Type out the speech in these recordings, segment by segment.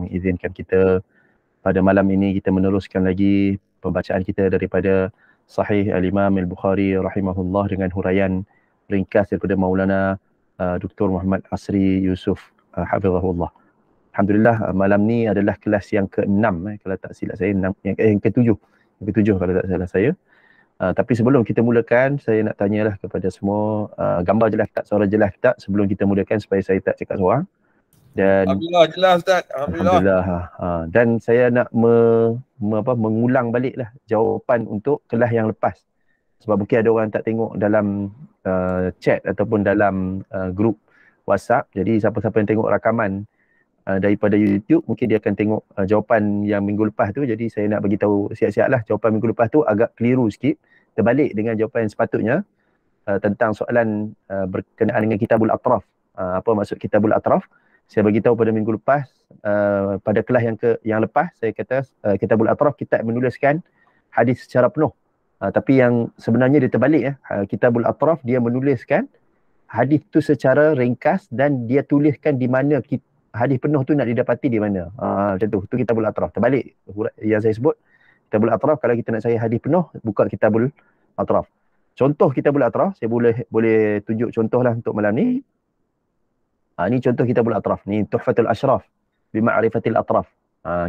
mengizinkan kita pada malam ini kita meneruskan lagi pembacaan kita daripada Sahih Al-Imam Al-Bukhari rahimahullah dengan huraian ringkas daripada Maulana Dr. Muhammad Asri Yusof hafizahullah. Alhamdulillah malam ni adalah kelas yang ke-6 kalau tak silap saya, yang ke-7. Yang ke-7 kalau tak salah saya. Tapi sebelum kita mulakan, saya nak tanyalah kepada semua, gambar jelas tak, suara jelas tak sebelum kita mulakan supaya saya tak cakap seorang. Dan Alhamdulillah jelas Ustaz. Alhamdulillah. Dan saya nak mengulang baliklah jawapan untuk kelas yang lepas. Sebab mungkin ada orang tak tengok dalam chat ataupun dalam grup WhatsApp. Jadi siapa-siapa yang tengok rakaman daripada YouTube, mungkin dia akan tengok jawapan yang minggu lepas tu. Jadi saya nak bagi tahu siap-siap lah, jawapan minggu lepas tu agak keliru sikit, terbalik dengan jawapan yang sepatutnya tentang soalan berkenaan dengan Kitabul Atraf. Apa maksud Kitabul Atraf? Saya bagi tahu pada minggu lepas, pada kelas yang lepas saya kata Kitabul Atraf kitab menuliskan hadis secara penuh. Tapi yang sebenarnya dia terbalik Kitabul Atraf dia menuliskan hadis tu secara ringkas dan dia tuliskan di mana hadis penuh tu nak didapati di mana. Macam tu. Tu Kitabul Atraf. Terbalik yang saya sebut. Kitabul Atraf, kalau kita nak cari hadis penuh, buka Kitabul Atraf. Contoh Kitabul Atraf, saya boleh tunjuk contoh lah untuk malam ni. Ni contoh Kitabul Atraf. Ni Tuhfatul Ashraf Bima'rifatil Atraf.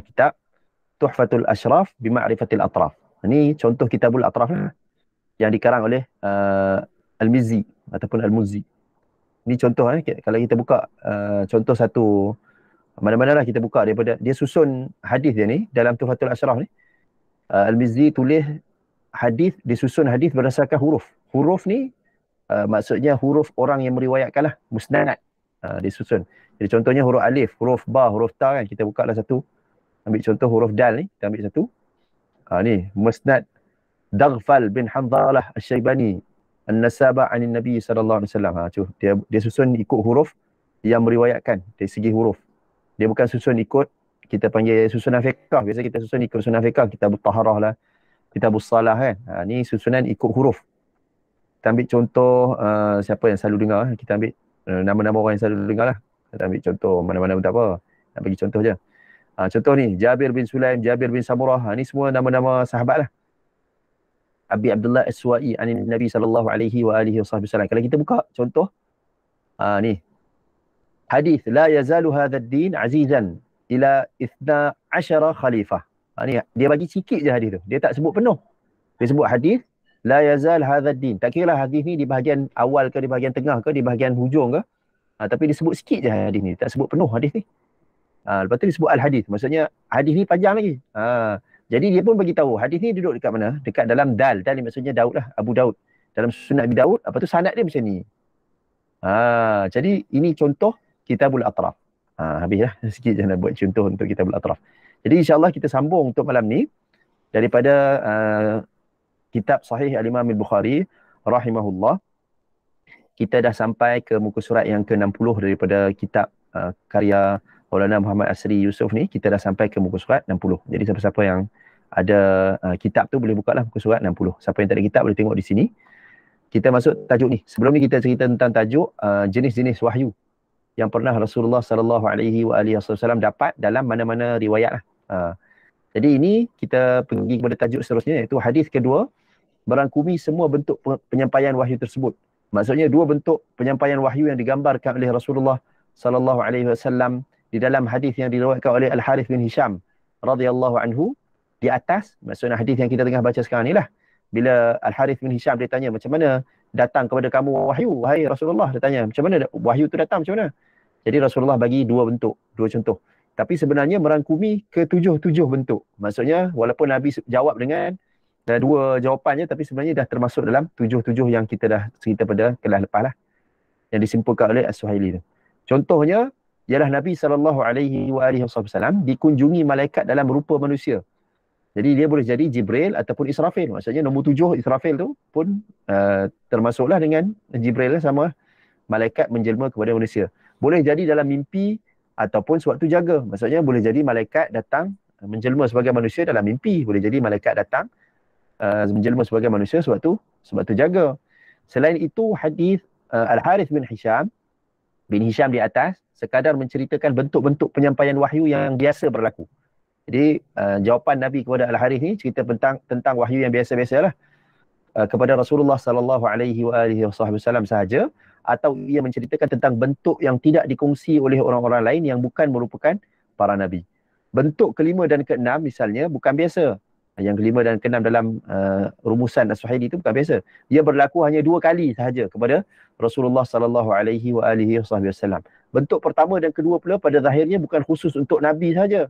Kitab Tuhfatul Ashraf Bima'rifatil Atraf. Ni contoh Kitabul Atraf yang dikarang oleh Al-Mizzi ataupun Al-Muzzi. Ni contoh kalau kita buka contoh satu, mana-mana lah kita buka daripada dia susun hadis dia ni dalam Tuhfatul Ashraf ni. Al-Mizzi tulis hadis, disusun hadis berdasarkan huruf. Huruf ni maksudnya huruf orang yang meriwayatkan lah, musnad. Disusun. Jadi contohnya huruf alif, huruf ba, huruf ta kan, kita buka lah satu. Ambil contoh huruf dal ni, kita ambil satu. Ni musnad Daghfal bin Hanzalah Asy-Syaibani An-Nasaba anin Nabi sallallahu alaihi wasallam. Dia susun ikut huruf yang meriwayatkan dari segi huruf. Dia bukan susun ikut kita panggil susunan fiqh. Biasa kita susun ikut susunan fiqh, Kitabut Taharah lah, Kitabus Salah kan. Ni susunan ikut huruf. Kita ambil contoh siapa yang selalu dengar, kita ambil nama-nama orang yang selalu dengar lah. Kita ambil contoh mana-mana pun tak apa. Nak bagi contoh je. Contoh ni Jabir bin Sulaim, Jabir bin Samurah. Ni semua nama-nama sahabat lah. Abi Abdullah As-Suwa'i anin Nabi sallallahu alaihi wa alihi wasallam. Kalau kita buka contoh ni hadis la yazalu hadzal din azizan ila 12 khalifah. Ni dia bagi sikit je hadis tu. Dia tak sebut penuh. Dia sebut hadis la yazal hadzal din. Tak kira lah hadis ni di bahagian awal ke, di bahagian tengah ke, di bahagian hujung ke. Tapi dia sebut sikit je hadis ni. Tak sebut penuh hadis ni. Lepas tu dia sebut al-hadis. Maksudnya hadis ni panjang lagi. Jadi dia pun bagi tahu hadis ni duduk dekat mana? Dekat dalam dal. Dal ni maksudnya Daud lah, Abu Daud. Dalam sunan Abi Daud, apa tu sanad dia macam ni. Jadi ini contoh Kitabul Atraf. Habislah sikit je nak buat contoh untuk Kitabul Atraf. Jadi insya-Allah kita sambung untuk malam ni daripada kitab Sahih Al-Imam Al-Bukhari rahimahullah. Kita dah sampai ke muka surat yang ke-60 daripada kitab karya Maulana Muhammad Asri Yusof ni. Kita dah sampai ke muka surat 60. Jadi siapa-siapa yang ada kitab tu boleh buka lah muka surat 60. Siapa yang tak ada kitab boleh tengok di sini. Kita masuk tajuk ni. Sebelum ni kita cerita tentang tajuk jenis-jenis wahyu yang pernah Rasulullah sallallahu alaihi wasallam dapat dalam mana-mana riwayat lah. Jadi ini kita pergi kepada tajuk seterusnya, iaitu hadis kedua merangkumi semua bentuk penyampaian wahyu tersebut. Maksudnya dua bentuk penyampaian wahyu yang digambarkan oleh Rasulullah sallallahu alaihi wasallam di dalam hadis yang diriwayatkan oleh Al-Harith bin Hisham radhiyallahu anhu di atas. Maksudnya hadis yang kita tengah baca sekarang ni lah. Bila Al-Harith bin Hisham dia tanya, macam mana datang kepada kamu wahyu, wahai Rasulullah? Dia tanya, macam mana wahyu tu datang, macam mana? Jadi Rasulullah bagi dua bentuk, dua contoh. Tapi sebenarnya merangkumi ke-7 bentuk. Maksudnya walaupun Nabi jawab dengan dua jawapannya, tapi sebenarnya dah termasuk dalam 7 yang kita dah cerita pada kelas lepas lah, yang disimpulkan oleh As-Suhaili tu. Contohnya ialah Nabi SAW dikunjungi malaikat dalam rupa manusia. Jadi dia boleh jadi Jibril ataupun Israfil. Maksudnya nombor 7 Israfil tu pun termasuklah dengan Jibril lah, sama malaikat menjelma kepada manusia. Boleh jadi dalam mimpi ataupun sewaktu jaga. Maksudnya boleh jadi malaikat datang menjelma sebagai manusia dalam mimpi. Boleh jadi malaikat datang menjelma sebagai manusia sewaktu jaga. Selain itu hadis Al-Harith bin Hisham di atas sekadar menceritakan bentuk-bentuk penyampaian wahyu yang biasa berlaku. Jadi jawapan Nabi kepada Al-Harith ni cerita tentang wahyu yang biasa-biasalah kepada Rasulullah sallallahu alaihi wasallam sahaja, atau ia menceritakan tentang bentuk yang tidak dikongsi oleh orang-orang lain yang bukan merupakan para nabi. Bentuk kelima dan keenam misalnya bukan biasa. Yang kelima dan keenam dalam rumusan As-Suhaili itu bukan biasa. Dia berlaku hanya 2 kali sahaja kepada Rasulullah sallallahu alaihi wasallam. Bentuk pertama dan kedua pula pada zahirnya bukan khusus untuk nabi sahaja.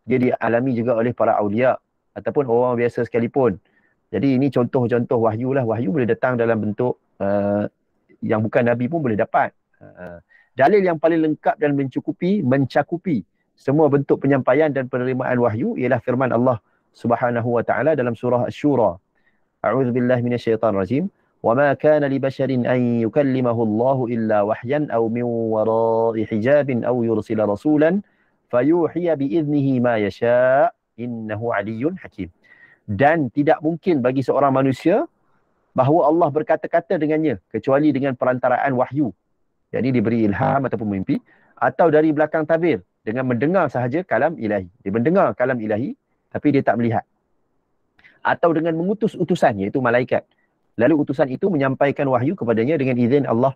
Dia dialami juga oleh para aulia ataupun orang biasa sekalipun. Jadi ini contoh-contoh wahyu lah. Wahyu boleh datang dalam bentuk yang bukan nabi pun boleh dapat. Dalil yang paling lengkap dan mencakupi semua bentuk penyampaian dan penerimaan wahyu ialah firman Allah Subhanahu wa taala dalam surah Asy-Syura. A'udzu billahi minasyaitonir rajim. Wa ma kana li basharin an yukallimahu Allah illa wahyan aw min wara'i hijabin aw yursila rasulan fayuhiya bi idnihi ma yasha' innahu 'aliyyun hakim. Dan tidak mungkin bagi seorang manusia bahawa Allah berkata-kata dengannya kecuali dengan perantaraan wahyu. Jadi diberi ilham ataupun mimpi, atau dari belakang tabir dengan mendengar sahaja kalam ilahi. Dia mendengar kalam ilahi tapi dia tak melihat. Atau dengan mengutus utusan, iaitu malaikat. Lalu utusan itu menyampaikan wahyu kepadanya dengan izin Allah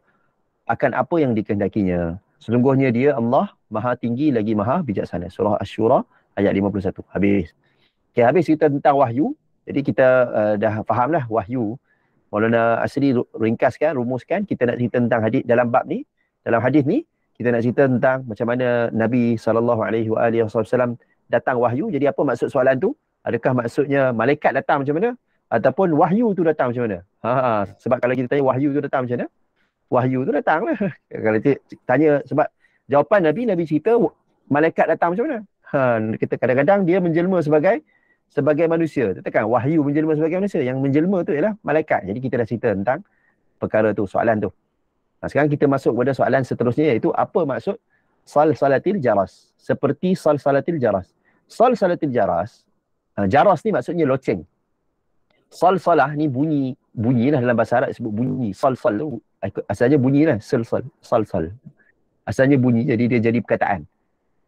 akan apa yang dikehendakinya. Sesungguhnya dia Allah Maha Tinggi lagi Maha Bijaksana. Surah Asy-Syura ayat 51. Habis. Okay, habis cerita tentang wahyu. Jadi kita dah fahamlah wahyu. Maulana Asri ringkaskan, rumuskan. Kita nak cerita tentang hadis dalam bab ni. Dalam hadis ni, kita nak cerita tentang macam mana Nabi SAW datang wahyu. Jadi apa maksud soalan tu? Adakah maksudnya malaikat datang macam mana? Ataupun wahyu tu datang macam mana? Sebab kalau kita tanya wahyu tu datang macam mana? Wahyu tu datang lah. Kalau tanya sebab jawapan Nabi cerita malaikat datang macam mana? Kita kadang-kadang dia menjelma sebagai manusia. Tekan wahyu menjelma sebagai manusia. Yang menjelma tu ialah malaikat. Jadi kita dah cerita tentang perkara tu, soalan tu. Sekarang kita masuk kepada soalan seterusnya, iaitu apa maksud salsalatil jaras? Seperti salsalatil jaras. Salsalatil jaras, jaras ni maksudnya loceng. Salsalah ni bunyi lah dalam bahasa Arab disebut bunyi. Salsal tu asalnya bunyi lah. Salsal. Asalnya bunyi, jadi dia jadi perkataan.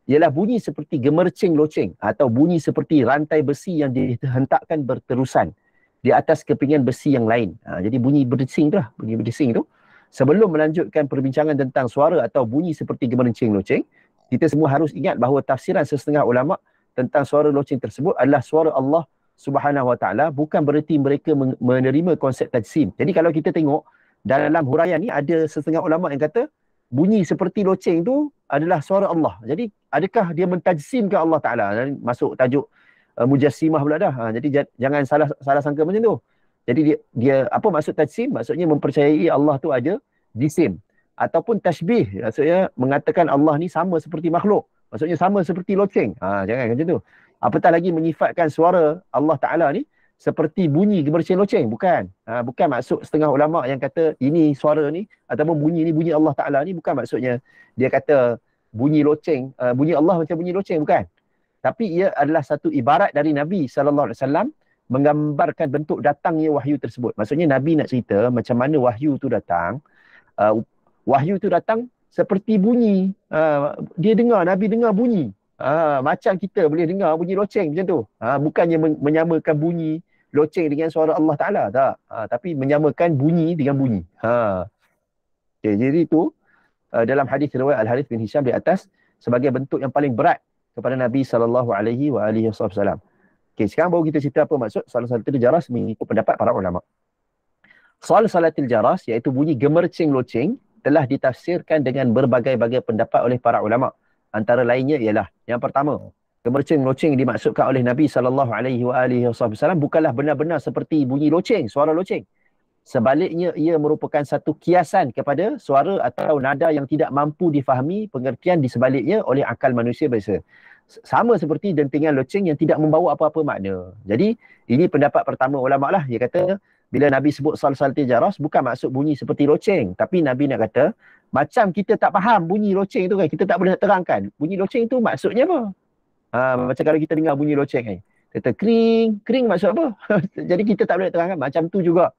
Ialah bunyi seperti gemercing loceng atau bunyi seperti rantai besi yang dihentakkan berterusan di atas kepingan besi yang lain. Jadi bunyi berdesing tu lah. Bunyi berdesing tu. Sebelum melanjutkan perbincangan tentang suara atau bunyi seperti gemercing loceng, kita semua harus ingat bahawa tafsiran setengah ulama tentang suara loceng tersebut adalah suara Allah Subhanahu wa taala, bukan bererti mereka menerima konsep tajsim. Jadi kalau kita tengok dalam huraian ni ada setengah ulama yang kata bunyi seperti loceng tu adalah suara Allah. Jadi adakah dia mentajsimkan Allah Taala? Masuk tajuk mujassimah pula dah. Jadi jangan salah sangka macam tu. Jadi dia apa maksud tajsim? Maksudnya mempercayai Allah tu ada jisim, ataupun tashbih, maksudnya mengatakan Allah ni sama seperti makhluk. Maksudnya sama seperti loceng. Jangan macam tu. Apatah lagi menyifatkan suara Allah Taala ni seperti bunyi gemercing loceng. Bukan. Bukan maksud setengah ulama yang kata ini suara ni ataupun bunyi ni bunyi Allah Taala ni, bukan maksudnya dia kata bunyi loceng, bunyi Allah macam bunyi loceng, bukan. Tapi ia adalah satu ibarat dari Nabi SAW menggambarkan bentuk datangnya wahyu tersebut. Maksudnya Nabi nak cerita macam mana wahyu tu datang. Wahyu tu datang seperti bunyi. Dia dengar, Nabi dengar bunyi. Macam kita boleh dengar bunyi loceng macam tu. Bukannya menyamakan bunyi loceng dengan suara Allah Ta'ala. Tak. Tapi menyamakan bunyi dengan bunyi. Okay, jadi itu dalam hadis riwayat Al-Harith bin Hisham di atas sebagai bentuk yang paling berat kepada Nabi SAW. Okay, sekarang baru kita cerita apa maksud salsalatil jaras mengikut pendapat para ulama. Salsalatil jaras iaitu bunyi gemercing loceng telah ditafsirkan dengan berbagai-bagai pendapat oleh para ulama. Antara lainnya ialah yang pertama, gemercing loceng dimaksudkan oleh Nabi SAW bukanlah benar-benar seperti bunyi loceng, suara loceng. Sebaliknya ia merupakan satu kiasan kepada suara atau nada yang tidak mampu difahami pengertian di sebaliknya oleh akal manusia biasa. Sama seperti dentingan loceng yang tidak membawa apa-apa makna. Jadi ini pendapat pertama ulama lah. Dia kata bila Nabi sebut salsalatil jaras bukan maksud bunyi seperti loceng, tapi Nabi nak kata macam kita tak faham bunyi loceng tu kan, kita tak boleh nak terangkan. Bunyi loceng tu maksudnya apa? Macam kalau kita dengar bunyi loceng kan. Kata kering, kering maksud apa? Jadi kita tak boleh nak terangkan. Macam tu juga.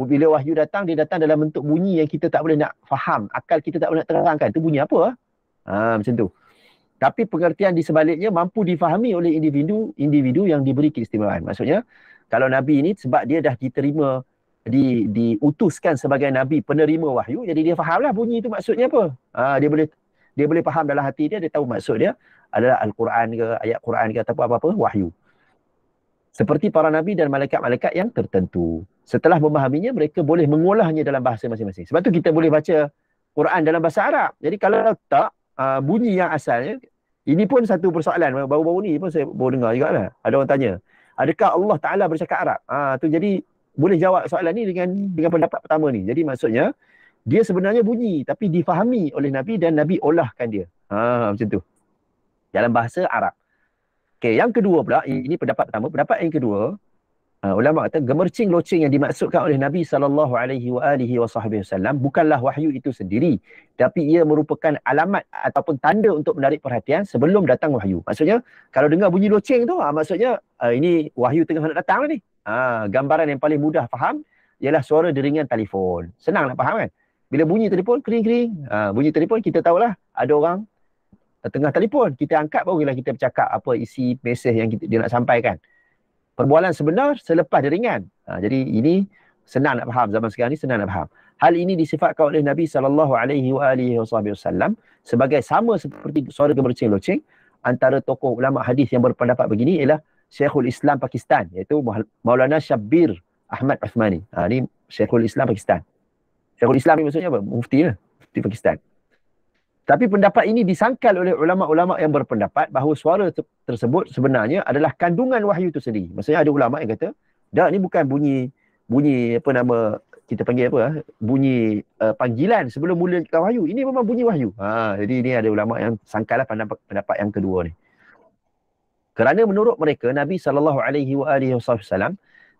Bila wahyu datang, dia datang dalam bentuk bunyi yang kita tak boleh nak faham. Akal kita tak boleh nak terangkan. Tu bunyi apa? Macam tu. Tapi pengertian di sebaliknya mampu difahami oleh individu yang diberi keistimewaan. Maksudnya, kalau Nabi ini sebab dia dah diterima, diutuskan sebagai Nabi penerima wahyu, jadi dia fahamlah bunyi itu maksudnya apa. Dia boleh faham dalam hati dia tahu maksud dia adalah Al-Quran ke, ayat Quran ke, ataupun apa-apa, wahyu. Seperti para Nabi dan malaikat-malaikat yang tertentu. Setelah memahaminya, mereka boleh mengolahnya dalam bahasa masing-masing. Sebab tu kita boleh baca Quran dalam bahasa Arab. Jadi kalau tak, bunyi yang asalnya, ini pun satu persoalan. Baru-baru ni pun saya baru dengar juga lah. Ada orang tanya, adakah Allah Ta'ala bercakap Arab? Tu jadi boleh jawab soalan ni dengan pendapat pertama ni. Jadi maksudnya, dia sebenarnya bunyi tapi difahami oleh Nabi dan Nabi olahkan dia. Macam tu. Dalam bahasa Arab. Okey, yang kedua pula, ini pendapat pertama. Pendapat yang kedua, ulama kata gemercing loceng yang dimaksudkan oleh Nabi SAW bukanlah wahyu itu sendiri, tapi ia merupakan alamat ataupun tanda untuk menarik perhatian sebelum datang wahyu. Maksudnya kalau dengar bunyi loceng tu, maksudnya ini wahyu tengah nak datang lah ni. Gambaran yang paling mudah faham ialah suara deringan telefon. Senang nak faham kan? Bila bunyi telefon, kering-kering. Bunyi telefon, kita tahulah ada orang tengah telefon. Kita angkat barulah kita bercakap apa isi mesej yang dia nak sampaikan. Perbualan sebenar selepas deringan. Jadi ini senang nak faham, zaman sekarang ni senang nak faham. Hal ini disifatkan oleh Nabi SAW sebagai sama seperti suara gemercing loceng. Antara tokoh ulama hadis yang berpendapat begini ialah Syekhul Islam Pakistan, iaitu Maulana Syabbir Ahmad Uthmani. Ini Syekhul Islam Pakistan. Syekhul Islam ni maksudnya apa? Mufti lah. Mufti Pakistan. Tapi pendapat ini disangkal oleh ulama-ulama yang berpendapat bahawa suara tersebut sebenarnya adalah kandungan wahyu itu sendiri. Maksudnya ada ulama yang kata, dah ni bukan bunyi apa nama, kita panggil apa, bunyi panggilan sebelum mulakan wahyu. Ini memang bunyi wahyu. Jadi ini ada ulama yang sangkal pendapat yang kedua ni. Kerana menurut mereka, Nabi SAW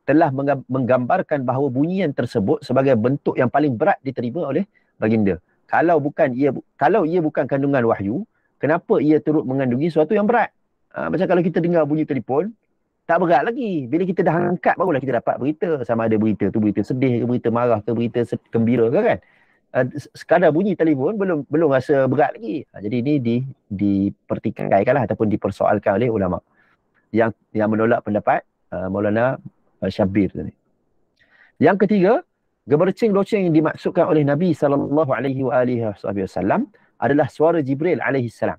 telah menggambarkan bahawa bunyian tersebut sebagai bentuk yang paling berat diterima oleh baginda. Kalau ia bukan kandungan wahyu, kenapa ia turut mengandungi sesuatu yang berat? Macam kalau kita dengar bunyi telefon, tak berat lagi. Bila kita dah angkat, barulah kita dapat berita. Sama ada berita tu berita sedih ke, berita marah ke, berita gembira ke kan? Sekadar bunyi telefon belum rasa berat lagi. Jadi ini dipertikaikanlah ataupun dipersoalkan oleh ulama yang menolak pendapat Maulana Syabbir tadi. Yang ketiga, gemercing loceng yang dimaksudkan oleh Nabi SAW adalah suara Jibril alaihissalam.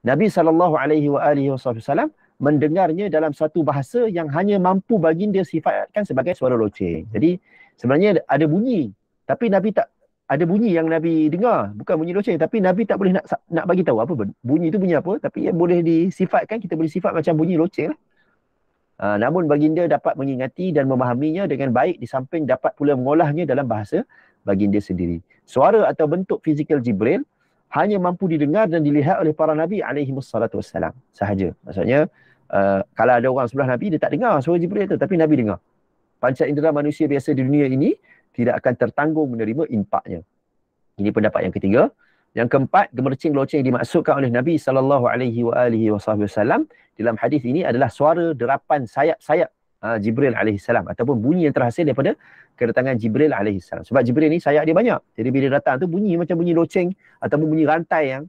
Nabi SAW mendengarnya dalam satu bahasa yang hanya mampu baginda sifatkan sebagai suara loceng. Jadi sebenarnya ada bunyi, tapi Nabi tak ada bunyi yang Nabi dengar, bukan bunyi loceng, tapi Nabi tak boleh nak bagi tahu apa bunyi itu bunyi apa, tapi ia boleh disifatkan, kita boleh sifat macam bunyi loceng lah. Namun baginda dapat mengingati dan memahaminya dengan baik, di samping dapat pula mengolahnya dalam bahasa baginda sendiri. Suara atau bentuk fizikal Jibril hanya mampu didengar dan dilihat oleh para Nabi alaihimussalatu-wassalam sahaja. Maksudnya, kalau ada orang sebelah Nabi, dia tak dengar suara Jibril itu, tapi Nabi dengar. Panca indera manusia biasa di dunia ini tidak akan tertanggung menerima impaknya. Ini pendapat yang ketiga. Yang keempat, gemercing loceng yang dimaksudkan oleh Nabi SAW dalam hadis ini adalah suara derapan sayap-sayap Jibril alaihissalam ataupun bunyi yang terhasil daripada kedatangan Jibril alaihissalam. Sebab Jibril ni sayap dia banyak. Jadi bila datang tu bunyi macam bunyi loceng ataupun bunyi rantai yang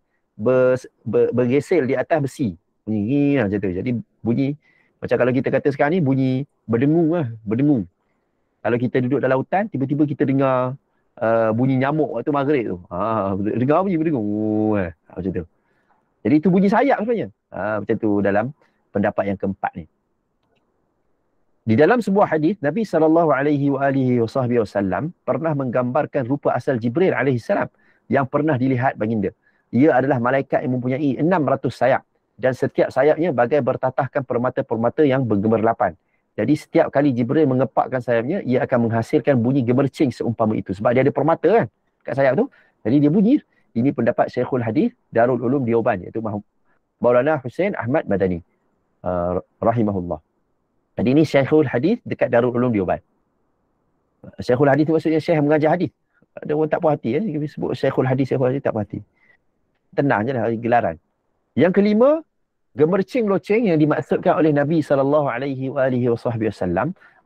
bergesel di atas besi. Bunyi macam tu. Jadi bunyi macam kalau kita kata sekarang ni bunyi berdengung lah, berdengung. Kalau kita duduk dalam hutan, tiba-tiba kita dengar bunyi nyamuk waktu maghrib tu. Dengar bunyi berdengung. Macam tu. Jadi itu bunyi sayap sebenarnya. Macam tu dalam pendapat yang keempat ni. Di dalam sebuah hadis, Nabi SAW pernah menggambarkan rupa asal Jibril alaihissalam yang pernah dilihat baginda. Ia adalah malaikat yang mempunyai 600 sayap dan setiap sayapnya bagai bertatahkan permata-permata yang bergemerlapan. Jadi setiap kali Jibril mengepakkan sayapnya, ia akan menghasilkan bunyi gemercing seumpama itu. Sebab dia ada permata kan kat sayap tu. Jadi dia bunyi. Ini pendapat Syekhul Hadis Darul Ulum Deoban, iaitu Maulana Hussein Ahmad Madani rahimahullah. Jadi ini Syekhul Hadis dekat Darul Ulum Deoban. Syekhul Hadis tu maksudnya Syekh mengajar hadis. Ada orang tak puas hati sebut Syekhul Hadis tak puas hati. Tenang je lah gelaran. Yang kelima, gemercing loceng yang dimaksudkan oleh Nabi SAW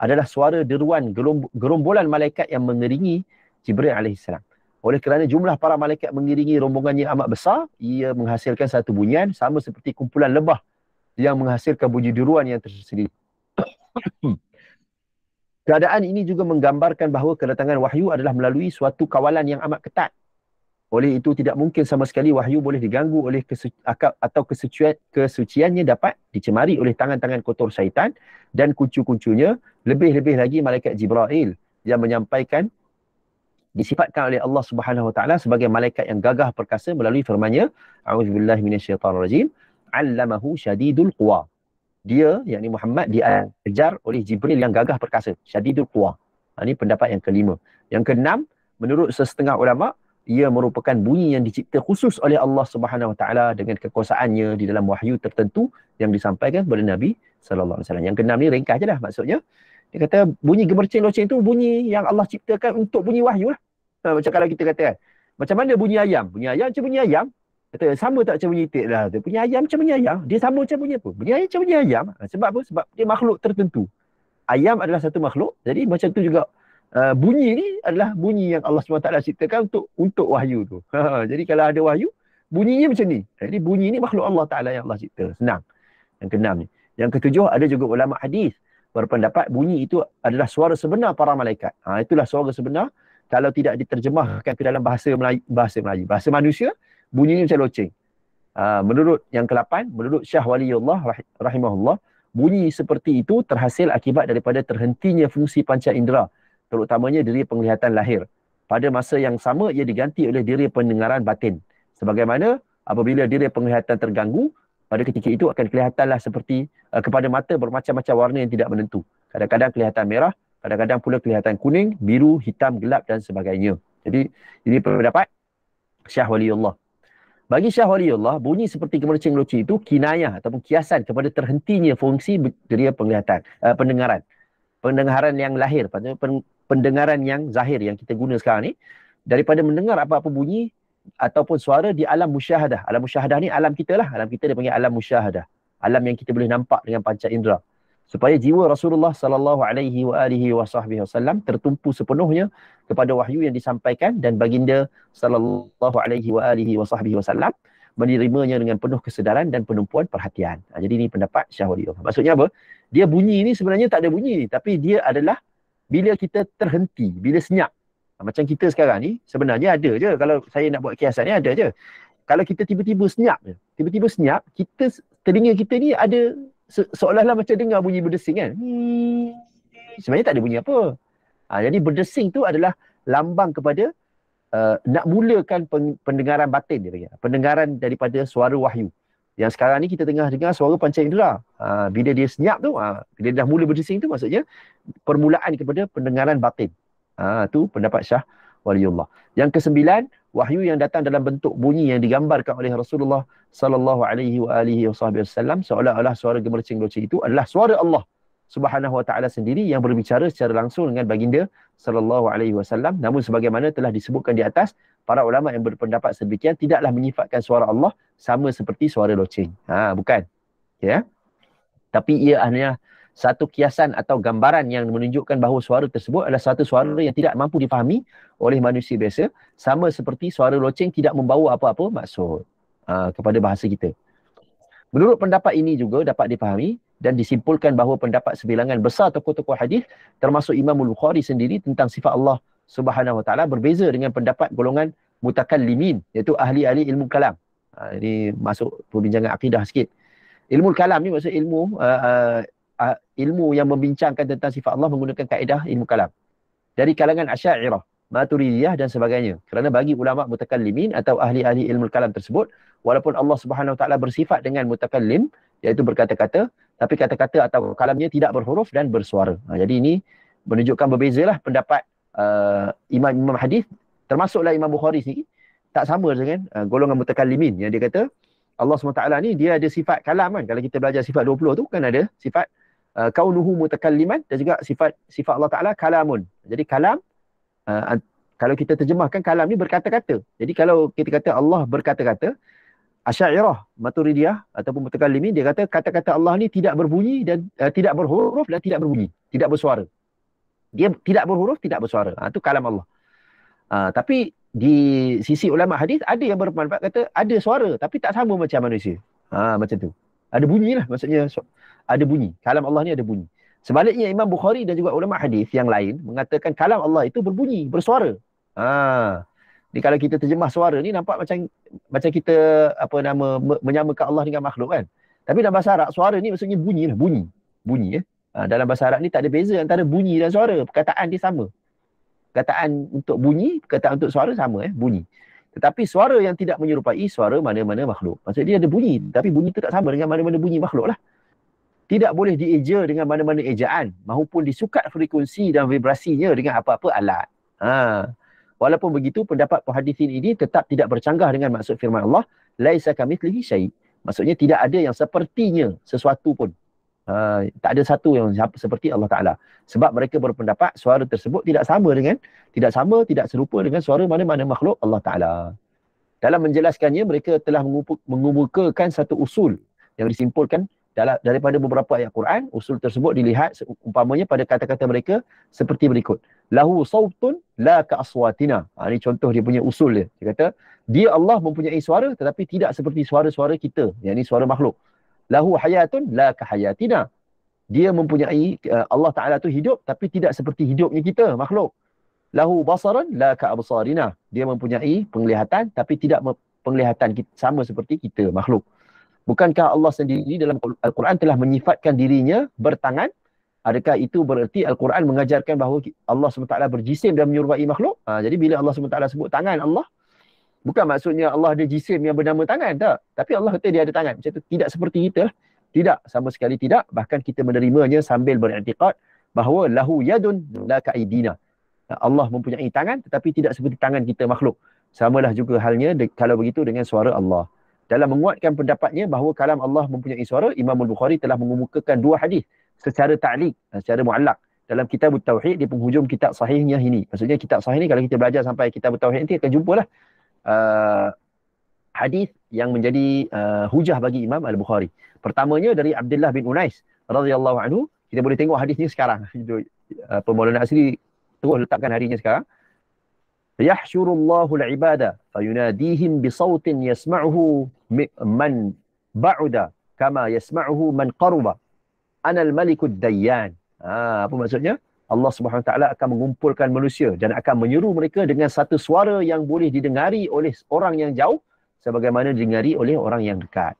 adalah suara deruan gerombolan malaikat yang mengeringi Jibril alaihissalam. Oleh kerana jumlah para malaikat mengiringi rombongannya amat besar, ia menghasilkan satu bunyian sama seperti kumpulan lebah yang menghasilkan bunyi deruan yang tersendiri. Keadaan ini juga menggambarkan bahawa kedatangan wahyu adalah melalui suatu kawalan yang amat ketat. Oleh itu tidak mungkin sama sekali wahyu boleh diganggu oleh kesuciannya dapat dicemari oleh tangan-tangan kotor syaitan dan kuncu-kuncunya, lebih-lebih lagi malaikat Jibril yang menyampaikan disifatkan oleh Allah Subhanahu Wa Taala sebagai malaikat yang gagah perkasa melalui firman-Nya, A'udzubillahi minasyaitonirrajim, 'Allamahu syadidul quwa. Dia, yakni Muhammad, diajar oleh Jibril yang gagah perkasa, syadidul quwa. Ini pendapat yang kelima. Yang keenam, menurut sesetengah ulama, ia merupakan bunyi yang dicipta khusus oleh Allah Subhanahu Wa Taala dengan kekuasaannya di dalam wahyu tertentu yang disampaikan kepada Nabi sallallahu alaihi wasallam. Yang keenam ni ringkas je lah maksudnya. Dia kata bunyi gemercing loceng tu bunyi yang Allah ciptakan untuk bunyi wahyu lah. Macam kalau kita kata kan, macam mana bunyi ayam? Bunyi ayam macam bunyi ayam. Kata sama tak macam bunyi itik lah. Bunyi ayam macam bunyi ayam. Dia sama macam bunyi apa? Bunyi ayam macam bunyi ayam. Sebab apa? Sebab dia makhluk tertentu. Ayam adalah satu makhluk. Jadi macam tu juga bunyi ni adalah bunyi yang Allah SWT ciptakan untuk wahyu tu. Jadi kalau ada wahyu, bunyinya macam ni. Jadi bunyi ni makhluk Allah Ta'ala yang Allah cipta. Senang. Yang keenam ni. Yang ketujuh, ada juga ulama hadis berpendapat bunyi itu adalah suara sebenar para malaikat. Itulah suara sebenar kalau tidak diterjemahkan ke dalam bahasa Melayu. Bahasa manusia, bunyinya macam loceng. Menurut yang ke-8, menurut Syah Waliullah rahimahullah, bunyi seperti itu terhasil akibat daripada terhentinya fungsi panca indera, terutamanya diri penglihatan lahir. Pada masa yang sama, ia diganti oleh diri pendengaran batin. Sebagaimana apabila diri penglihatan terganggu, pada ketika itu akan kelihatanlah seperti kepada mata bermacam-macam warna yang tidak menentu. Kadang-kadang kelihatan merah, kadang-kadang pula kelihatan kuning, biru, hitam, gelap dan sebagainya. Jadi ini pendapat Syah Waliullah. Bagi Syah Waliullah, bunyi seperti gemercing loceng itu kinayah ataupun kiasan kepada terhentinya fungsi diri penglihatan, pendengaran. Pendengaran yang lahir, pendengaran yang zahir yang kita guna sekarang ni, daripada mendengar apa-apa bunyi ataupun suara di alam musyahadah. Alam musyahadah ni alam kita lah. Alam kita dia panggil alam musyahadah. Alam yang kita boleh nampak dengan panca indera. Supaya jiwa Rasulullah sallallahu alaihi wasallam tertumpu sepenuhnya kepada wahyu yang disampaikan dan baginda sallallahu alaihi wasallam menerimanya dengan penuh kesedaran dan penumpuan perhatian. Jadi ini pendapat Syah Waliullah. Maksudnya apa? Dia bunyi ni sebenarnya tak ada bunyi, tapi dia adalah bila kita terhenti, bila senyap. Macam kita sekarang ni sebenarnya ada je, kalau saya nak buat kiasan ni ada je. Kalau kita tiba-tiba senyap, kita, telinga kita ni ada seolah-olah macam dengar bunyi berdesing kan. Sebenarnya tak ada bunyi apa. Jadi berdesing tu adalah lambang kepada nak mulakan pendengaran batin dia panggil. Pendengaran daripada suara wahyu. Yang sekarang ni kita tengah dengar suara panca indera. Bila dia senyap tu, bila dah mula berdesing tu maksudnya permulaan kepada pendengaran batin. Tu pendapat Syah Waliullah. Yang ke-9, wahyu yang datang dalam bentuk bunyi yang digambarkan oleh Rasulullah sallallahu alaihi wasallam seolah-olah suara gemercing loceng itu adalah suara Allah Subhanahu Wa Taala sendiri yang berbicara secara langsung dengan baginda sallallahu alaihi wasallam. Namun sebagaimana telah disebutkan di atas, para ulama yang berpendapat sedemikian tidaklah menyifatkan suara Allah sama seperti suara loceng. Bukan. Ya. Tapi ia hanya satu kiasan atau gambaran yang menunjukkan bahawa suara tersebut adalah satu suara yang tidak mampu difahami oleh manusia biasa, sama seperti suara loceng tidak membawa apa-apa maksud kepada bahasa kita. Menurut pendapat ini juga dapat dipahami dan disimpulkan bahawa pendapat sebilangan besar tokoh-tokoh hadis termasuk Imam Bukhari sendiri tentang sifat Allah Subhanahu Wa Taala berbeza dengan pendapat golongan mutakallimin, iaitu ahli-ahli ilmu kalam. Ini masuk perbincangan akidah sikit. Ilmu kalam ni maksud ilmu yang membincangkan tentang sifat Allah menggunakan kaedah ilmu kalam. Dari kalangan Asy'ariyah, Maturidiyah dan sebagainya. Kerana bagi ulama mutakallimin atau ahli-ahli ilmu kalam tersebut, walaupun Allah Subhanahu Wa Taala bersifat dengan mutakallim, iaitu berkata-kata, tapi kata-kata atau kalamnya tidak berhuruf dan bersuara. Jadi ini menunjukkan berbezalah pendapat imam-imam hadis, termasuklah Imam Bukhari sendiri, tak sama dengan golongan mutakallimin yang dia kata Allah SWT ni dia ada sifat kalam kan. Kalau kita belajar sifat 20 tu kan ada sifat kaunuhu mutakalliman dan juga sifat Allah Ta'ala kalamun. Jadi kalam, kalau kita terjemahkan kalam ni berkata-kata. Jadi kalau kita kata Allah berkata-kata, Asy'ariyah, Maturidiyah ataupun mutakallimin dia kata kata-kata Allah ni tidak berbunyi dan tidak berhuruf dan tidak berbunyi, tidak bersuara. Dia tidak berhuruf, tidak bersuara. Itu kalam Allah. Tapi di sisi ulama hadis ada yang berpendapat kata ada suara tapi tak sama macam manusia. Macam tu. Ada bunyi lah, maksudnya ada bunyi. Kalam Allah ni ada bunyi. Sebaliknya Imam Bukhari dan juga ulama hadis yang lain mengatakan kalam Allah itu berbunyi, bersuara. Jadi kalau kita terjemah suara ni nampak macam kita menyamakan Allah dengan makhluk kan. Tapi dalam bahasa Arab suara ni maksudnya bunyi lah, bunyi. Dalam bahasa Arab ni tak ada beza antara bunyi dan suara. Perkataan dia sama. Perkataan untuk bunyi, perkataan untuk suara sama bunyi. Tetapi suara yang tidak menyerupai suara mana-mana makhluk. Maksudnya dia ada bunyi, tapi bunyi itu tak sama dengan mana-mana bunyi makhluk lah. Tidak boleh dieja dengan mana-mana ejaan maupun disukat frekuensi dan vibrasinya dengan apa-apa alat. Walaupun begitu, pendapat muhaddisin ini tetap tidak bercanggah dengan maksud firman Allah, laisa kamitslihi syai'. Maksudnya tidak ada yang sepertinya sesuatu pun. Tak ada satu yang seperti Allah Ta'ala. Sebab mereka berpendapat suara tersebut tidak serupa dengan suara mana-mana makhluk Allah Ta'ala. Dalam menjelaskannya, mereka telah mengemukakan satu usul yang disimpulkan daripada beberapa ayat Quran. Usul tersebut dilihat umpamanya pada kata-kata mereka seperti berikut. Lahu sawtun la ka aswatina. Ini contoh dia punya usul dia. Dia kata, dia Allah mempunyai suara tetapi tidak seperti suara-suara kita. Yang ini suara makhluk. Lahu hayatun la ka hayatina. Dia mempunyai, Allah Ta'ala tu hidup tapi tidak seperti hidupnya kita, makhluk. Lahu basaran la ka absarina. Dia mempunyai penglihatan tapi tidak penglihatan sama seperti kita, makhluk. Bukankah Allah sendiri dalam Al-Quran telah menyifatkan dirinya bertangan? Adakah itu bererti Al-Quran mengajarkan bahawa Allah SWT berjisim dan menyerupai makhluk? Jadi bila Allah SWT sebut tangan Allah, bukan maksudnya Allah ada jisim yang bernama tangan, tak. Tapi Allah kata dia ada tangan. Macam tu, tidak seperti kita lah. Tidak, sama sekali tidak. Bahkan kita menerimanya sambil beriktikad bahawa lahu yadun la ka'idina. Allah mempunyai tangan tetapi tidak seperti tangan kita makhluk. Samalah juga halnya kalau begitu dengan suara Allah. Dalam menguatkan pendapatnya bahawa kalam Allah mempunyai suara, Imam Al-Bukhari telah mengemukakan dua hadis secara ta'liq, secara mu'allaq. Dalam kitab Tauhid, di penghujung kitab sahihnya ini. Maksudnya kitab sahih ni kalau kita belajar sampai kitab Tauhid nanti akan jumpalah hadis yang menjadi hujah bagi Imam Al-Bukhari. Pertamanya dari Abdullah bin Unais radhiyallahu anhu. Kita boleh tengok hadisnya sekarang. Itu Maulana Asri terus letakkan harinya sekarang. Yahsyurullahu al-ibada fayunadihim bisautin yasma'uhu man ba'uda kama yasma'uhu man qaruba. Anal malikud dayyan. Apa maksudnya? Allah Subhanahu Wa Taala akan mengumpulkan manusia dan akan menyeru mereka dengan satu suara yang boleh didengari oleh orang yang jauh sebagaimana didengari oleh orang yang dekat.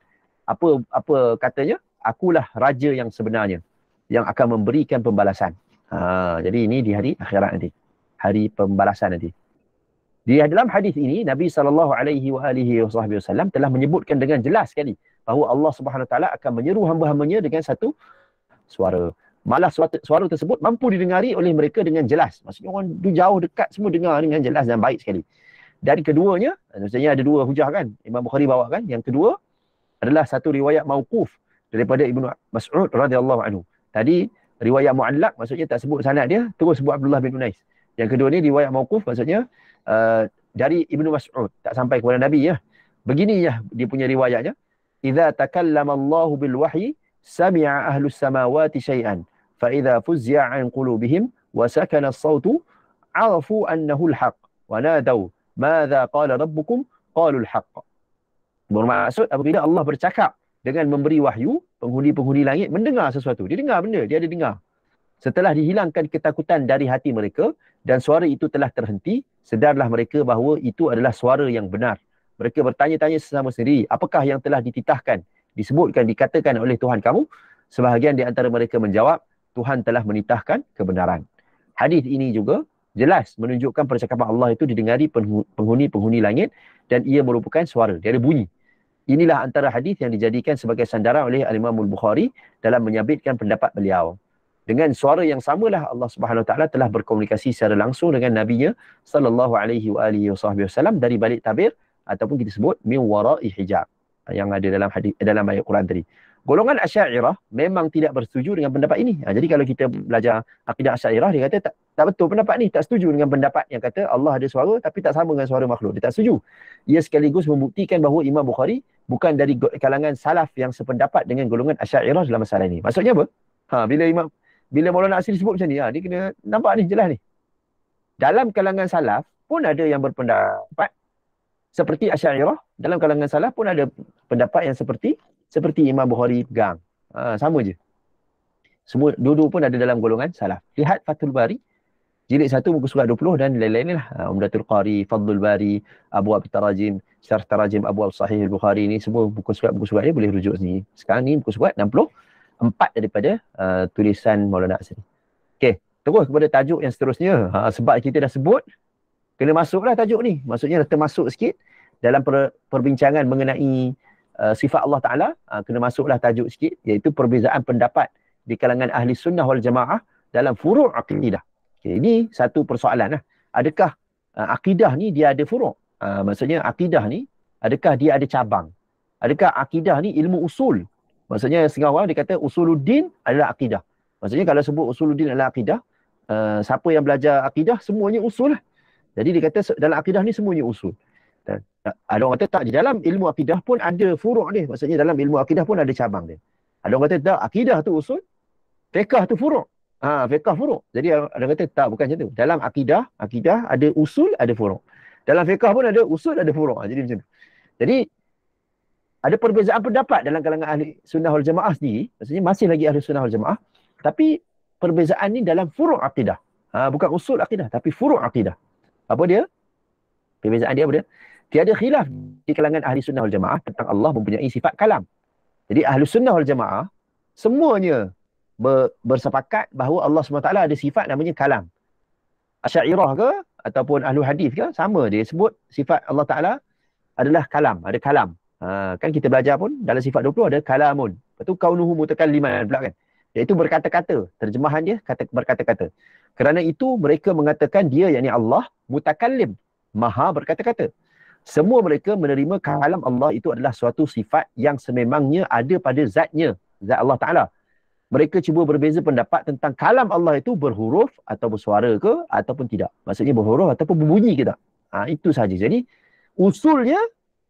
Apa katanya? Akulah raja yang sebenarnya yang akan memberikan pembalasan. Jadi ini di hari akhirat nanti. Hari pembalasan nanti. Di dalam hadis ini Nabi SAW telah menyebutkan dengan jelas sekali bahawa Allah Subhanahu Wa Taala akan menyeru hamba-hambanya dengan satu suara. Malah suara tersebut mampu didengari oleh mereka dengan jelas. Maksudnya orang jauh dekat semua dengar dengan jelas dan baik sekali. Dan keduanya, maksudnya ada dua hujah kan, Imam Bukhari bawakan. Yang kedua adalah satu riwayat mauquf daripada Ibnu Mas'ud radhiyallahu anhu. Tadi riwayat mu'allaq maksudnya tak sebut sanad dia, terus sebut Abdullah bin Unais. Yang kedua ni riwayat mauquf maksudnya dari Ibnu Mas'ud, tak sampai kepada Nabi ya. Begini ya dia punya riwayatnya. Idza takallama Allahu bil wahyi sami'a ahlus samawati syai'an fa idza fuzzi'a an qulubihim wa sakana as-sautu 'arafu annahu al-haq wa nadaw madza qala rabbukum qalu al-haq. Bermaksud apabila Allah bercakap dengan memberi wahyu, penghuni-penghuni langit mendengar sesuatu. Dia dengar benda, dia ada dengar. Setelah dihilangkan ketakutan dari hati mereka dan suara itu telah terhenti, sedarlah mereka bahawa itu adalah suara yang benar. Mereka bertanya-tanya sesama sendiri, apakah yang telah dititahkan, disebutkan, dikatakan oleh Tuhan kamu? Sebahagian di antara mereka menjawab, Tuhan telah menitahkan kebenaran. Hadis ini juga jelas menunjukkan percakapan Allah itu didengari penghuni-penghuni langit dan ia merupakan suara, dia ada bunyi. Inilah antara hadis yang dijadikan sebagai sandaran oleh Al-Imam Al-Bukhari dalam menyabitkan pendapat beliau. Dengan suara yang samalah Allah Subhanahu Wa Taala telah berkomunikasi secara langsung dengan nabinya sallallahu alaihi wasallam dari balik tabir ataupun kita sebut min wara'i hijab yang ada dalam hadis dalam ayat Quran tadi. Golongan Asy'ariyah memang tidak bersetuju dengan pendapat ini. Jadi kalau kita belajar akidah Asy'ariyah dia kata tak betul pendapat ni, tak setuju dengan pendapat yang kata Allah ada suara tapi tak sama dengan suara makhluk. Dia tak setuju. Ia sekaligus membuktikan bahawa Imam Bukhari bukan dari kalangan salaf yang sependapat dengan golongan Asy'ariyah dalam masalah ini. Maksudnya apa? Bila Maulana Asri sebut macam ni, dia kena nampak ni, jelas ni. Dalam kalangan salaf, pun ada yang berpendapat seperti Asy'ariyah, dalam kalangan salaf pun ada pendapat yang seperti Imam Bukhari pegang. Sama je. Semua dua-dua pun ada dalam golongan salaf. Lihat Fathul Bari jilid 1 muka surat 20 dan lain-lain lah. Umdatul Qari, Fadlul Bari, Abwab Tarajim, Syarh Tarajim Abwab Sahih Al-Bukhari, ni semua buku surat dia boleh rujuk sini. Sekarang ni buku surat 64 daripada tulisan Maulana Asri. Okey, terus kepada tajuk yang seterusnya. Sebab kita dah sebut, kena masuklah tajuk ni. Maksudnya dah termasuk sikit dalam perbincangan mengenai sifat Allah Ta'ala, kena masuklah tajuk sikit, iaitu perbezaan pendapat di kalangan ahli sunnah wal jamaah dalam furu' aqidah. Okay, ini satu persoalan lah. Adakah akidah ni dia ada furu'? Maksudnya akidah ni, adakah dia ada cabang? Adakah akidah ni ilmu usul? Maksudnya setengah orang dia kata usuluddin adalah akidah. Maksudnya kalau sebut usuluddin adalah akidah, siapa yang belajar akidah semuanya usul lah. Jadi dia kata dalam akidah ni semuanya usul. Dan ada orang kata tak, di dalam ilmu akidah pun ada furu' dia. Maksudnya dalam ilmu akidah pun ada cabang dia. Ada orang kata tak, akidah tu usul, fiqh tu furu'. Fiqh furu'. Jadi ada kata tak, bukan macam tu. Dalam akidah ada usul, ada furu'. Dalam fiqh pun ada usul, ada furu'. Jadi macam tu. Jadi ada perbezaan pendapat dalam kalangan ahli sunnah wal jamaah sendiri. Maksudnya masih lagi ahli sunnah wal jamaah. Tapi perbezaan ni dalam furu' akidah. Bukan usul akidah, tapi furu' akidah. Apa dia? Perbezaan dia apa dia? Tiada khilaf di kalangan ahli sunnah wal jamaah tentang Allah mempunyai sifat kalam. Jadi ahli sunnah wal jamaah semuanya bersepakat bahawa Allah SWT ada sifat namanya kalam. Asy'ariyah ke ataupun ahli hadis ke, sama dia sebut sifat Allah Ta'ala adalah kalam, ada kalam. Kan kita belajar pun dalam sifat 20 ada kalamun. Lepas tu kaunuhu mutakalliman pula kan. Iaitu berkata-kata, terjemahan dia berkata-kata. Kerana itu mereka mengatakan dia, yakni Allah, mutakallim, maha berkata-kata. Semua mereka menerima kalam Allah itu adalah suatu sifat yang sememangnya ada pada zatnya, zat Allah Ta'ala. Mereka cuba berbeza pendapat tentang kalam Allah itu berhuruf atau bersuara ke ataupun tidak. Maksudnya berhuruf ataupun berbunyi ke tak. Itu saja. Jadi usulnya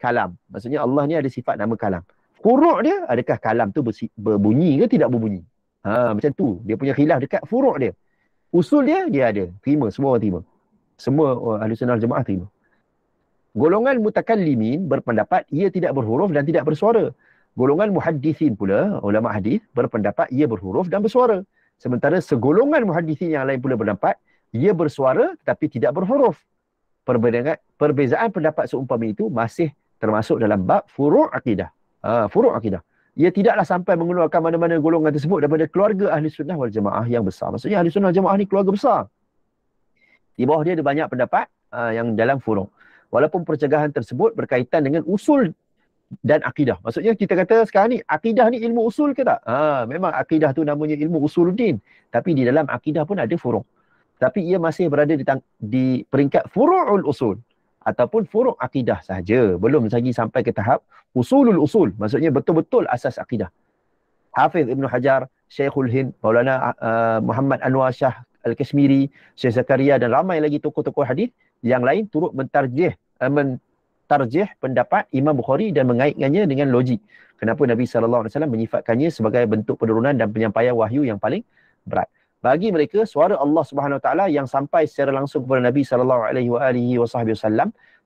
kalam. Maksudnya Allah ni ada sifat nama kalam. Furu' dia, adakah kalam tu berbunyi ke tidak berbunyi. Macam tu. Dia punya khilaf dekat furu' dia. Usul dia ada. Terima. Semua orang terima. Semua ahli sunnah jemaah terima. Golongan mutakallimin berpendapat ia tidak berhuruf dan tidak bersuara. Golongan muhaddisin pula, ulama hadis, berpendapat ia berhuruf dan bersuara. Sementara segolongan muhaddisin yang lain pula berpendapat ia bersuara tetapi tidak berhuruf. Perbezaan pendapat seumpama itu masih termasuk dalam bab furu' akidah. Furu' akidah. Ia tidaklah sampai mengeluarkan mana-mana golongan tersebut daripada keluarga ahli sunnah wal jamaah yang besar. Maksudnya ahli sunnah jamaah ni keluarga besar. Di bawah dia ada banyak pendapat yang dalam furu'. Walaupun percakapan tersebut berkaitan dengan usul dan akidah. Maksudnya kita kata sekarang ni, akidah ni ilmu usul ke tak? Memang akidah tu namanya ilmu usuluddin. Tapi di dalam akidah pun ada furu'. Tapi ia masih berada di peringkat furu'ul usul. Ataupun furu' akidah sahaja. Belum lagi sampai ke tahap usulul usul. Maksudnya betul-betul asas akidah. Hafiz Ibn Hajar, Syekhul Hind, Maulana Muhammad Anwar Shah Al-Kashmiri, Syekh Zakaria dan ramai lagi tokoh-tokoh hadis yang lain turut mentarjih pendapat Imam Bukhari dan mengaitkannya dengan logik. Kenapa Nabi SAW menyifatkannya sebagai bentuk penurunan dan penyampaian wahyu yang paling berat. Bagi mereka, suara Allah Subhanahu Wa Taala yang sampai secara langsung kepada Nabi SAW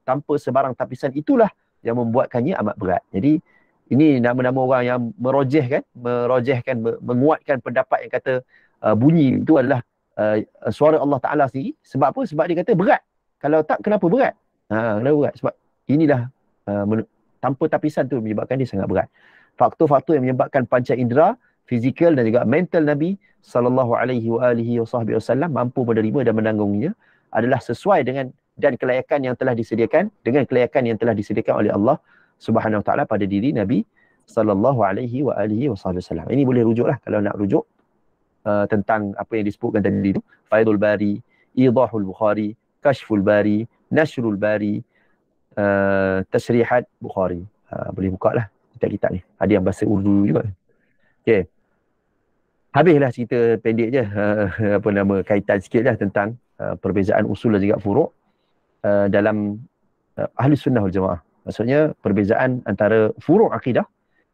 tanpa sebarang tapisan itulah yang membuatkannya amat berat. Jadi, ini nama-nama orang yang merojehkan, menguatkan pendapat yang kata bunyi itu adalah suara Allah Ta'ala sendiri. Sebab apa? Sebab dia kata berat. Kalau tak, kenapa berat? Kenapa berat? Sebab inilah tanpa tapisan tu menyebabkan dia sangat berat. Faktor-faktor yang menyebabkan panca indera, fizikal dan juga mental Nabi SAW mampu menerima dan menanggungnya adalah sesuai dengan dan kelayakan yang telah disediakan oleh Allah Subhanahu Wa Taala pada diri Nabi SAW. Ini boleh rujuklah kalau nak rujuk tentang apa yang disebutkan tadi itu. Faidul Bari, Idahul Bukhari, Kashful Bari, Nashrul Bari, Tashrihat Bukhari. Boleh buka lah kitab-kitab ni. Ada yang bahasa Urdu juga. Okay. Habislah cerita pendek je. Kaitan sikit lah tentang perbezaan usul dan juga furu' dalam ahli sunnah wal jamaah. Maksudnya perbezaan antara furu' akidah,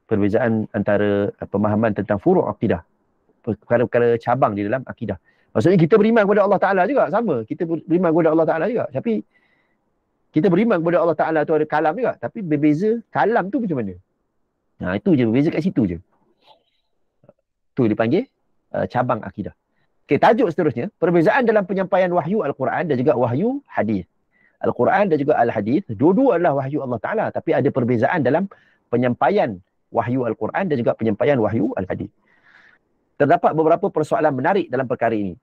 perbezaan antara pemahaman tentang furu' akidah, perkara-perkara cabang di dalam akidah. Maksudnya kita beriman kepada Allah Ta'ala juga, sama. Kita beriman kepada Allah Ta'ala juga. Tapi Kita beriman kepada Allah Ta'ala tu ada kalam juga. Tapi berbeza kalam tu macam mana? Itu je, berbeza kat situ je. Tu dipanggil cabang akidah. Okay, tajuk seterusnya, perbezaan dalam penyampaian wahyu Al-Quran dan juga wahyu hadis. Al-Quran dan juga Al-Hadis, dua-dua adalah wahyu Allah Ta'ala, tapi ada perbezaan dalam penyampaian wahyu Al-Quran dan juga penyampaian wahyu Al-Hadis. Terdapat beberapa persoalan menarik dalam perkara ini.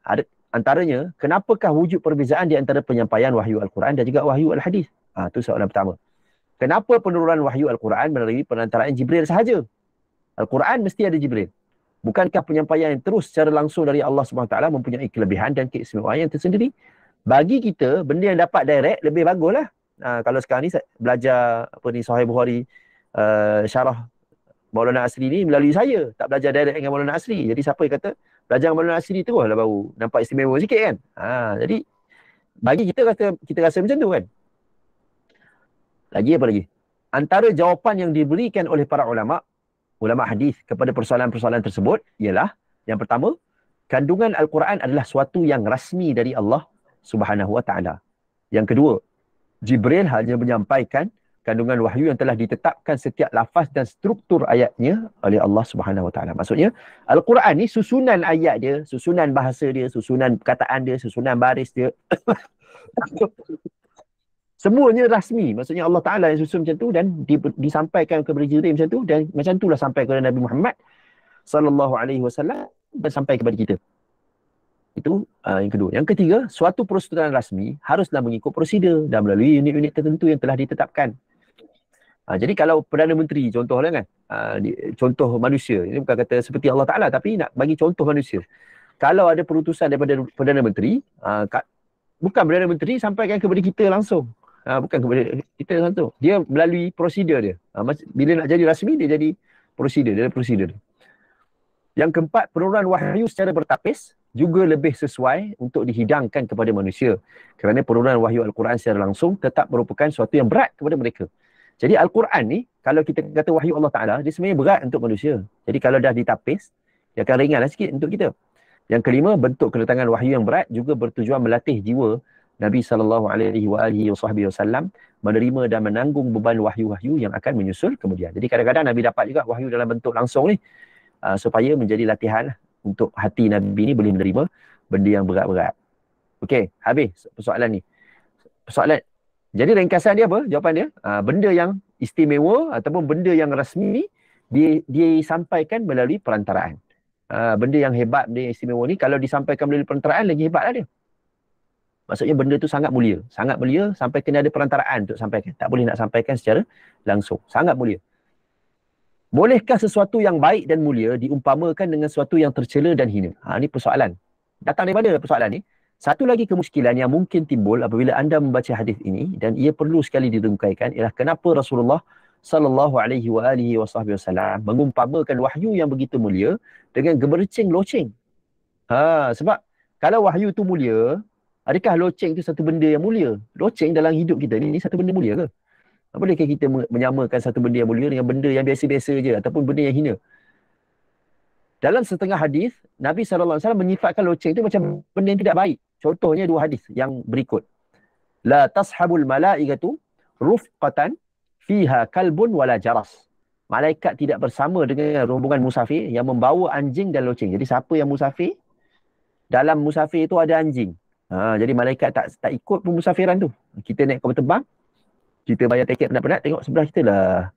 Antaranya, kenapakah wujud perbezaan di antara penyampaian wahyu Al-Quran dan juga wahyu Al-Hadis? Itu soalan pertama. Kenapa penurunan wahyu Al-Quran melalui perantaraan Jibril sahaja? Al-Quran mesti ada Jibril. Bukankah penyampaian yang terus secara langsung dari Allah SWT mempunyai kelebihan dan keistimewaan yang tersendiri? Bagi kita, benda yang dapat direct lebih bagus lah. Kalau sekarang ni belajar Sahih Bukhari, syarah Maulana Asri ni melalui saya. Tak belajar direct dengan Maulana Asri. Jadi siapa yang kata belajar dengan Maulana Asri terus lah baru nampak istimewa sikit kan? Jadi bagi kita rasa macam tu kan? Lagi apa lagi? Antara jawapan yang diberikan oleh para ulama hadis kepada persoalan-persoalan tersebut ialah, yang pertama, kandungan Al-Quran adalah suatu yang rasmi dari Allah Subhanahu wa ta'ala. Yang kedua, Jibril hanya menyampaikan kandungan wahyu yang telah ditetapkan setiap lafaz dan struktur ayatnya oleh Allah Subhanahu wa ta'ala. Maksudnya, Al-Quran ni susunan ayat dia, susunan bahasa dia, susunan perkataan dia, susunan baris dia, semuanya rasmi. Maksudnya Allah Ta'ala yang susun macam tu dan disampaikan kepada Jibril macam tu, dan macam itulah sampai kepada Nabi Muhammad sallallahu alaihi wasallam dan sampai kepada kita. Itu yang kedua. Yang ketiga, suatu persetujuan rasmi haruslah mengikut prosedur dan melalui unit-unit tertentu yang telah ditetapkan. Jadi kalau Perdana Menteri contohlah kan, contoh manusia, ini bukan kata seperti Allah Ta'ala, tapi nak bagi contoh manusia. Kalau ada perutusan daripada Perdana Menteri, bukan Perdana Menteri sampaikan kepada kita langsung. Bukan kepada kita langsung. Dia melalui prosedur dia. Bila nak jadi rasmi, dia jadi prosedur. Yang keempat, penurunan wahyu secara bertapis juga lebih sesuai untuk dihidangkan kepada manusia. Kerana penurunan wahyu Al-Quran secara langsung tetap merupakan sesuatu yang berat kepada mereka. Jadi Al-Quran ni, kalau kita kata wahyu Allah Ta'ala, dia sebenarnya berat untuk manusia. Jadi kalau dah ditapis, dia akan ringanlah sikit untuk kita. Yang kelima, bentuk kedatangan wahyu yang berat juga bertujuan melatih jiwa Nabi SAW menerima dan menanggung beban wahyu-wahyu yang akan menyusul kemudian. Jadi kadang-kadang Nabi dapat juga wahyu dalam bentuk langsung ni, supaya menjadi latihan untuk hati Nabi ni boleh menerima benda yang berat-berat. Okey, habis persoalan ni. Jadi ringkasan dia apa? Jawapan dia, benda yang istimewa ataupun benda yang rasmi disampaikan melalui perantaraan. Benda yang hebat, benda yang istimewa ni kalau disampaikan melalui perantaraan lagi hebatlah dia. Maksudnya benda tu sangat mulia sampai kena ada perantaraan untuk sampaikan. Tak boleh nak sampaikan secara langsung. Sangat mulia. Bolehkah sesuatu yang baik dan mulia diumpamakan dengan sesuatu yang tercela dan hina? Ini persoalan. Datang daripada persoalan ni. Satu lagi kemuskilan yang mungkin timbul apabila anda membaca hadis ini, dan ia perlu sekali didengkaikan, ialah kenapa Rasulullah sallallahu alaihi wasallam mengumpamakan wahyu yang begitu mulia dengan gemericing loceng. Sebab kalau wahyu tu mulia, adakah loceng tu satu benda yang mulia? Loceng dalam hidup kita ni satu benda mulia ke? Bolehkah kita menyamakan satu benda yang mulia dengan benda yang biasa-biasa je ataupun benda yang hina? Dalam setengah hadis, Nabi SAW menyifatkan loceng itu macam benda yang tidak baik. Contohnya dua hadis yang berikut. La tashabul malaikatu rufqatan fiha kalbun wala jaras. Malaikat tidak bersama dengan rombongan musafir yang membawa anjing dan loceng. Jadi siapa yang musafir, dalam musafir itu ada anjing. Jadi malaikat tak ikut pemusafiran tu. Kita naik kapal terbang, kita bayar tiket penat-penat, tengok sebelah kita lah.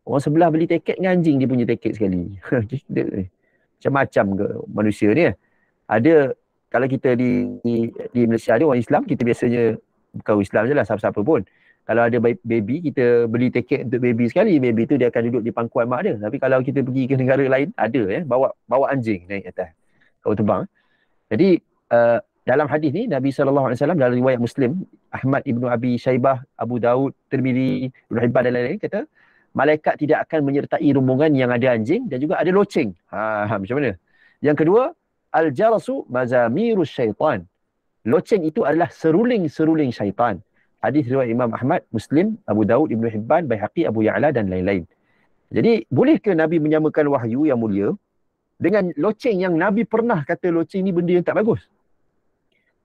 Orang sebelah beli tiket dengan anjing dia punya tiket sekali. Macam-macam ke manusia ni. Ada, kalau kita di Malaysia ada orang Islam, kita biasanya, bukan orang Islam je lah, siapa-siapa pun. Kalau ada baby, kita beli tiket untuk baby sekali, baby tu dia akan duduk di pangkuan mak dia. Tapi kalau kita pergi ke negara lain, ada bawa anjing naik atas kapal terbang. Jadi, dalam hadis ni, Nabi SAW dalam riwayat Muslim, Ahmad Ibn Abi Shaybah, Abu Daud, Tirmidzi, Ibn Hibban dan lain-lain, kata, malaikat tidak akan menyertai rombongan yang ada anjing dan juga ada loceng. Macam mana? Yang kedua, al-jarasu mazamirus syaitan. Loceng itu adalah seruling-seruling syaitan. Hadis riwayat Imam Ahmad, Muslim, Abu Daud, Ibn Hibban, Baihaqi, Abu Ya'la dan lain-lain. Jadi, bolehkah Nabi menyamakan wahyu yang mulia dengan loceng yang Nabi pernah kata loceng ni benda yang tak bagus?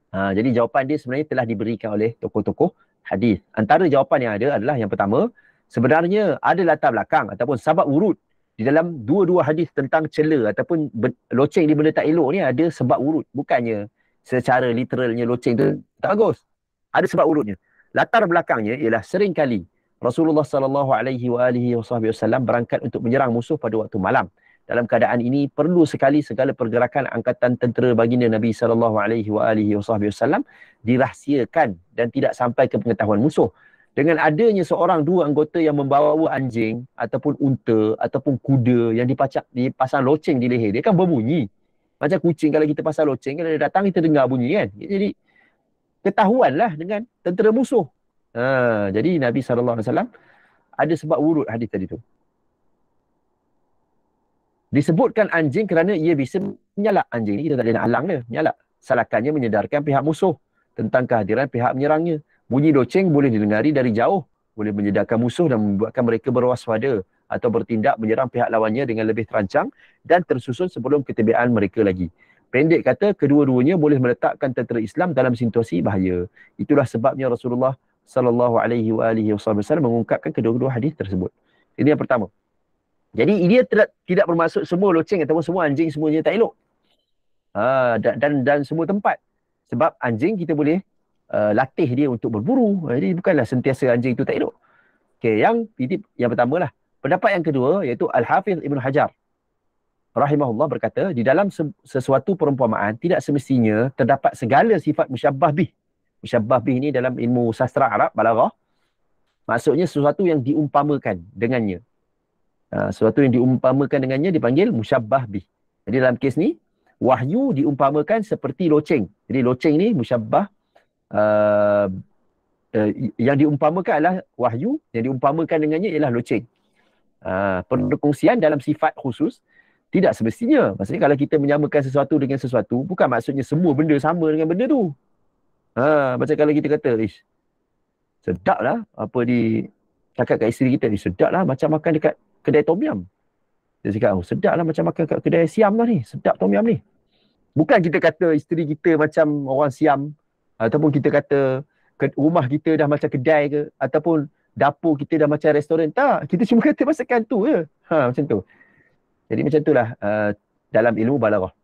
Jadi jawapan dia sebenarnya telah diberikan oleh tokoh-tokoh hadis. Antara jawapan yang ada adalah yang pertama, sebenarnya ada latar belakang ataupun sabab urut di dalam dua-dua hadis tentang cela ataupun loceng di benda tak elok ni ada sebab urut. Bukannya secara literalnya loceng tu tak bagus. Ada sebab urutnya. Latar belakangnya ialah sering kali Rasulullah sallallahu alaihi wasallam berangkat untuk menyerang musuh pada waktu malam. Dalam keadaan ini perlu sekali segala pergerakan angkatan tentera baginda Nabi sallallahu alaihi wasallam dirahsiakan dan tidak sampai ke pengetahuan musuh. Dengan adanya seorang dua anggota yang membawa anjing ataupun unta ataupun kuda yang dipasang loceng di leher, dia kan berbunyi. Macam kucing kalau kita pasang loceng, kalau dia datang kita dengar bunyi kan. Jadi ketahuanlah dengan tentera musuh. Jadi Nabi sallallahu alaihi wasallam ada sebab urut hadis tadi tu. Disebutkan anjing kerana ia bisa menyalak. Anjing ni kita tak boleh nak halang dia, menyalak. Salakannya menyedarkan pihak musuh tentang kehadiran pihak menyerangnya. Bunyi loceng boleh didengari dari jauh, boleh menyedarkan musuh dan membuatkan mereka berwaspada atau bertindak menyerang pihak lawannya dengan lebih terancang dan tersusun sebelum ketiadaan mereka lagi. Pendek kata, kedua-duanya boleh meletakkan tentera Islam dalam situasi bahaya. Itulah sebabnya Rasulullah sallallahu alaihi wasallam mengungkapkan kedua-dua hadis tersebut. Ini yang pertama. Jadi dia tidak bermaksud semua loceng ataupun semua anjing semuanya tak elok. Dan semua tempat. Sebab anjing kita boleh latih dia untuk berburu. Jadi bukanlah sentiasa anjing itu tak elok. Okey, yang pertama lah. Pendapat yang kedua iaitu Al-Hafiz Ibn Hajar rahimahullah berkata, di dalam sesuatu perumpamaan tidak semestinya terdapat segala sifat musyabbah bih. Musyabbah bih ni dalam ilmu sastra Arab, balaghah, maksudnya sesuatu yang diumpamakan dengannya. Sesuatu yang diumpamakan dengannya dipanggil musyabbah bih. Jadi dalam kes ni, wahyu diumpamakan seperti loceng. Jadi loceng ni musyabbah, yang diumpamakan adalah wahyu, yang diumpamakan dengannya ialah loceng. Perkongsian dalam sifat khusus tidak semestinya. Maksudnya kalau kita menyamakan sesuatu dengan sesuatu, bukan maksudnya semua benda sama dengan benda tu. Macam kalau kita kata, sedap lah apa cakap kat isteri kita, sedap lah macam makan dekat kedai tom yum. Dia cakap, sedap lah macam makan kat kedai Siam lah ni, sedap tom yum ni. Bukan kita kata isteri kita macam orang Siam, ataupun kita kata rumah kita dah macam kedai ke, ataupun dapur kita dah macam restoran. Tak, kita cuma kata masakan tu je. Macam tu. Jadi macam itulah dalam ilmu balaghah.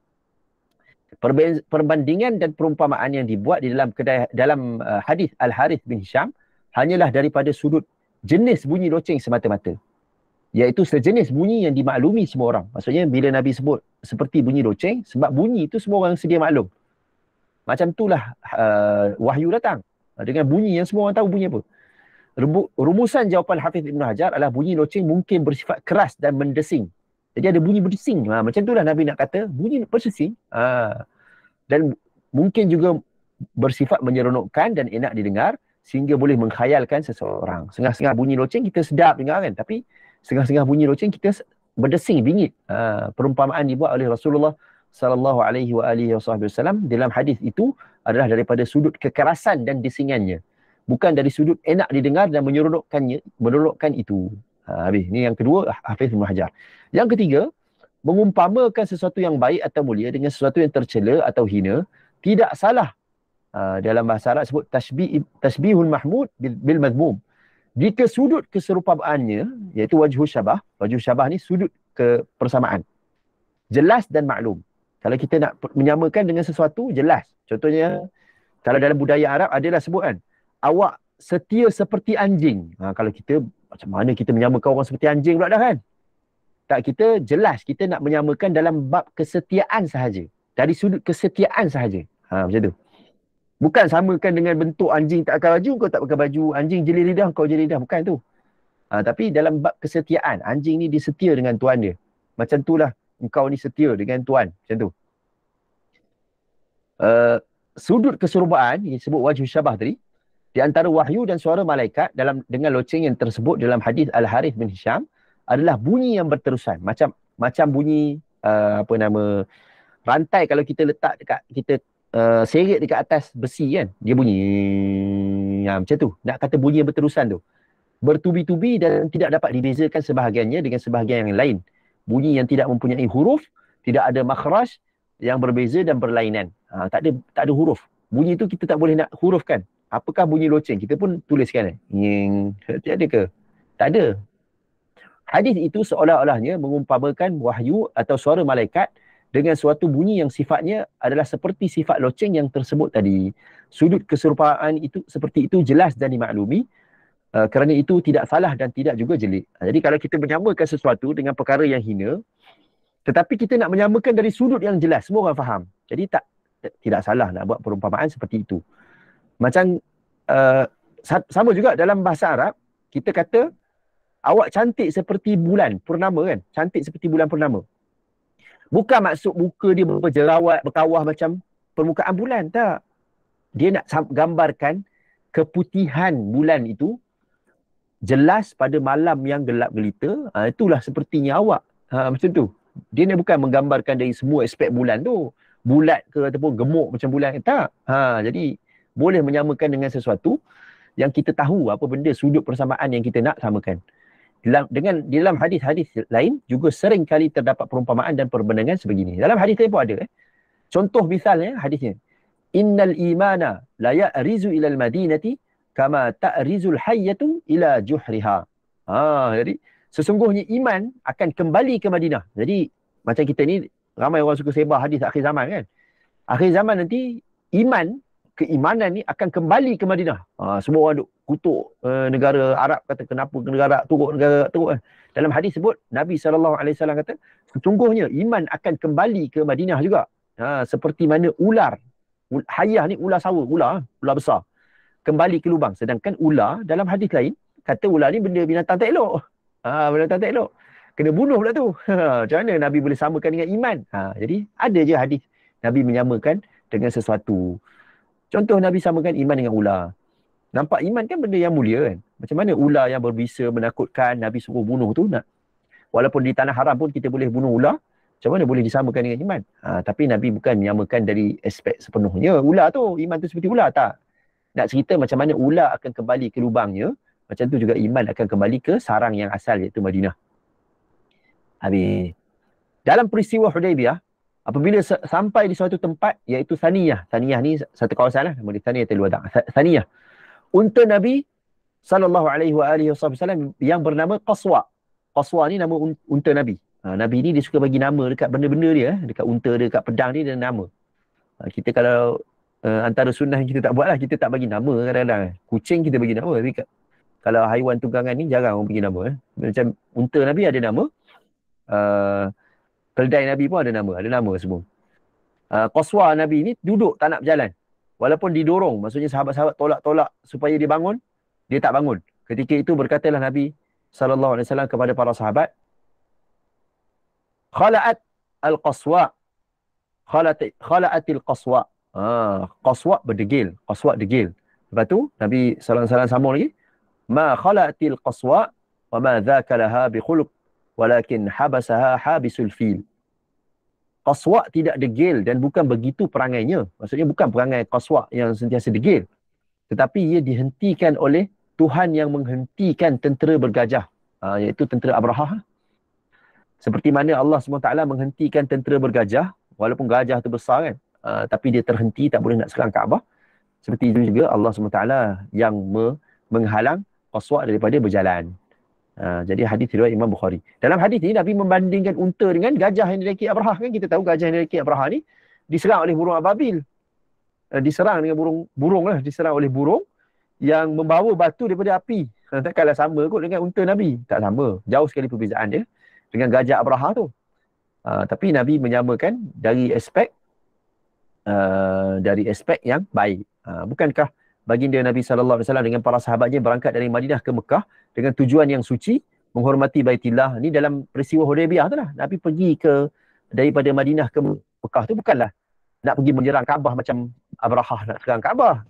Perbandingan dan perumpamaan yang dibuat di dalam hadis Al-Harith bin Hisham hanyalah daripada sudut jenis bunyi loceng semata-mata. Iaitu sejenis bunyi yang dimaklumi semua orang. Maksudnya bila Nabi sebut seperti bunyi loceng, sebab bunyi itu semua orang sedia maklum. Macam itulah wahyu datang. Dengan bunyi yang semua orang tahu bunyi apa. Rumusan jawapan Hafiz Ibn Hajar adalah bunyi loceng mungkin bersifat keras dan mendesing. Jadi ada bunyi berdesing. Macam itulah Nabi nak kata, bunyi berdesing. Dan mungkin juga bersifat menyeronokkan dan enak didengar sehingga boleh mengkhayalkan seseorang. Setengah-setengah bunyi loceng kita sedap dengar kan, tapi setengah-setengah bunyi loceng kita berdesing, bingit. Perumpamaan dibuat oleh Rasulullah sallallahu alaihi wasallam dalam hadis itu adalah daripada sudut kekerasan dan desingannya. Bukan dari sudut enak didengar dan menyeronokkan itu. Habis. Ini yang kedua, Hafiz Ibn Hajar. Yang ketiga, mengumpamakan sesuatu yang baik atau mulia dengan sesuatu yang tercela atau hina tidak salah. Dalam bahasa Arab sebut tashbihul mahmud bil madmum. Jika sudut keserupaannya, iaitu wajhul syabah ni sudut kepersamaan, jelas dan maklum. Kalau kita nak menyamakan dengan sesuatu, jelas. Contohnya, kalau dalam budaya Arab adalah sebutan, awak setia seperti anjing. Kalau kita, macam mana kita menyamakan orang seperti anjing pula dah kan? Tak, kita jelas, kita nak menyamakan dalam bab kesetiaan sahaja. Dari sudut kesetiaan sahaja. Macam tu. Bukan samakan dengan bentuk anjing tak pakai baju, kau tak pakai baju. Anjing jeli lidah, kau jeli lidah. Bukan tu. Tapi dalam bab kesetiaan, anjing ni dia setia dengan tuan dia. Macam itulah engkau ni setia dengan tuan. Macam tu. Sudut keserupaan, yang disebut wajhu syabah tadi, di antara wahyu dan suara malaikat dengan loceng yang tersebut dalam hadis Al-Harith bin Hisham adalah bunyi yang berterusan. Macam bunyi rantai kalau kita letak dekat, kita seret dekat atas besi kan, dia bunyi macam tu. Nak kata bunyi yang berterusan tu, bertubi-tubi dan tidak dapat dibezakan sebahagiannya dengan sebahagian yang lain. Bunyi yang tidak mempunyai huruf, tidak ada makhraj yang berbeza dan berlainan. Tak ada huruf. Bunyi tu kita tak boleh nak hurufkan. Apakah bunyi loceng? Kita pun tuliskan. Nying. Ada ke? Tak ada. Hadis itu seolah-olahnya mengumpamakan wahyu atau suara malaikat dengan suatu bunyi yang sifatnya adalah seperti sifat loceng yang tersebut tadi. Sudut keserupaan itu seperti itu jelas dan dimaklumi. Kerana itu tidak salah dan tidak juga jelek. Jadi kalau kita menyamakan sesuatu dengan perkara yang hina, tetapi kita nak menyamakan dari sudut yang jelas, semua orang faham. Jadi tidak salah nak buat perumpamaan seperti itu. Macam sama juga dalam bahasa Arab, kita kata awak cantik seperti bulan purnama kan? Cantik seperti bulan purnama. Bukan maksud muka dia berjerawat, berkawah macam permukaan bulan, tak. Dia nak gambarkan keputihan bulan itu jelas pada malam yang gelap gelita. Itulah sepertinya awak. Macam tu. Dia ni bukan menggambarkan dari semua aspek bulan tu. Bulat ke ataupun gemuk macam bulan. Tak. Jadi boleh menyamakan dengan sesuatu yang kita tahu apa benda sudut persamaan yang kita nak samakan. Di dalam hadis-hadis lain juga sering kali terdapat perumpamaan dan perbandingan sebegini. Dalam hadis lain pun ada. Contoh misalnya hadisnya. Innal imana la ya'rizu ilal madinati kama ta'rizul hayyatu ila juhriha. Jadi sesungguhnya iman akan kembali ke Madinah. Jadi macam kita ni ramai orang suka sebar hadis akhir zaman kan. Akhir zaman nanti keimanan ni akan kembali ke Madinah. Semua orang duk kutuk negara Arab, kata kenapa negara Arab teruk. Dalam hadis sebut Nabi SAW kata sesungguhnya iman akan kembali ke Madinah juga. Seperti mana ular, hayah ni ular sawa, ular besar kembali ke lubang. Sedangkan ular dalam hadis lain kata ular ni benda binatang tak elok. Binatang tak elok. Kena bunuh pula tu. Macam mana Nabi boleh samakan dengan iman? Jadi ada je hadis Nabi menyamakan dengan sesuatu. Contoh Nabi samakan iman dengan ular. Nampak iman kan benda yang mulia kan? Macam mana ular yang berbisa, menakutkan, Nabi suruh bunuh tu nak. Walaupun di tanah haram pun kita boleh bunuh ular. Macam mana boleh disamakan dengan iman? Tapi Nabi bukan menyamakan dari aspek sepenuhnya. Ular tu, iman tu seperti ular tak? Nak cerita macam mana ular akan kembali ke lubangnya, macam tu juga iman akan kembali ke sarang yang asal iaitu Madinah. Habis. Dalam peristiwa Hudaibiyah, apabila sampai di suatu tempat iaitu Thaniyah. Thaniyah ni satu kawasan lah, nama dia Thaniyatul Wada'. Thaniyah. Unta Nabi SAW yang bernama Qaswa. Qaswa ni nama unta Nabi. Nabi ni dia suka bagi nama dekat benda-benda dia, dekat unta dia, dekat pedang dia nama. Kita kalau antara sunnah yang kita tak buat lah, kita tak bagi nama kadang-kadang. Kucing kita bagi nama, tapi kalau haiwan tunggangan ni jarang orang bagi nama. Macam unta Nabi ada nama, keledai Nabi pun ada nama semua. Qaswa Nabi ni duduk tak nak berjalan. Walaupun didorong, maksudnya sahabat-sahabat tolak-tolak supaya dia bangun, dia tak bangun. Ketika itu berkatalah Nabi SAW kepada para sahabat, Khala'at al-Qaswa. Khala'atil Qaswa. Qaswa berdegil. Qaswa degil. Lepas tu, Nabi SAW sambung lagi. Ma khala'atil Qaswa wa ma dhaka laha bi khuluq walakin habasaha habisul fil. Qaswa tidak degil dan bukan begitu perangainya. Maksudnya bukan perangai Qaswa yang sentiasa degil. Tetapi ia dihentikan oleh Tuhan yang menghentikan tentera bergajah. Iaitu tentera Abrahah. Seperti mana Allah SWT menghentikan tentera bergajah, walaupun gajah tu besar kan, tapi dia terhenti, tak boleh nak serang Kaabah. Seperti itu juga Allah SWT yang menghalang Qaswa daripada berjalan. Jadi hadis riwayat Imam Bukhari. Dalam hadis ni Nabi membandingkan unta dengan gajah yang dinaiki Abrahah kan. Kita tahu gajah yang dinaiki Abrahah ni diserang oleh burung ababil. Diserang dengan burung lah, diserang oleh burung yang membawa batu daripada api. Takkanlah sama kot dengan unta Nabi. Tak sama. Jauh sekali perbezaan dia dengan gajah Abrahah tu. Tapi Nabi menyamakan dari aspek yang baik. Bukankah baginda Nabi SAW dengan para sahabatnya berangkat dari Madinah ke Mekah dengan tujuan yang suci, menghormati Baitillah. Ni dalam peristiwa Hudaibiyah tu lah. Nabi pergi daripada Madinah ke Mekah tu bukanlah nak pergi menyerang Kaabah macam Abrahah nak serang Kaabah.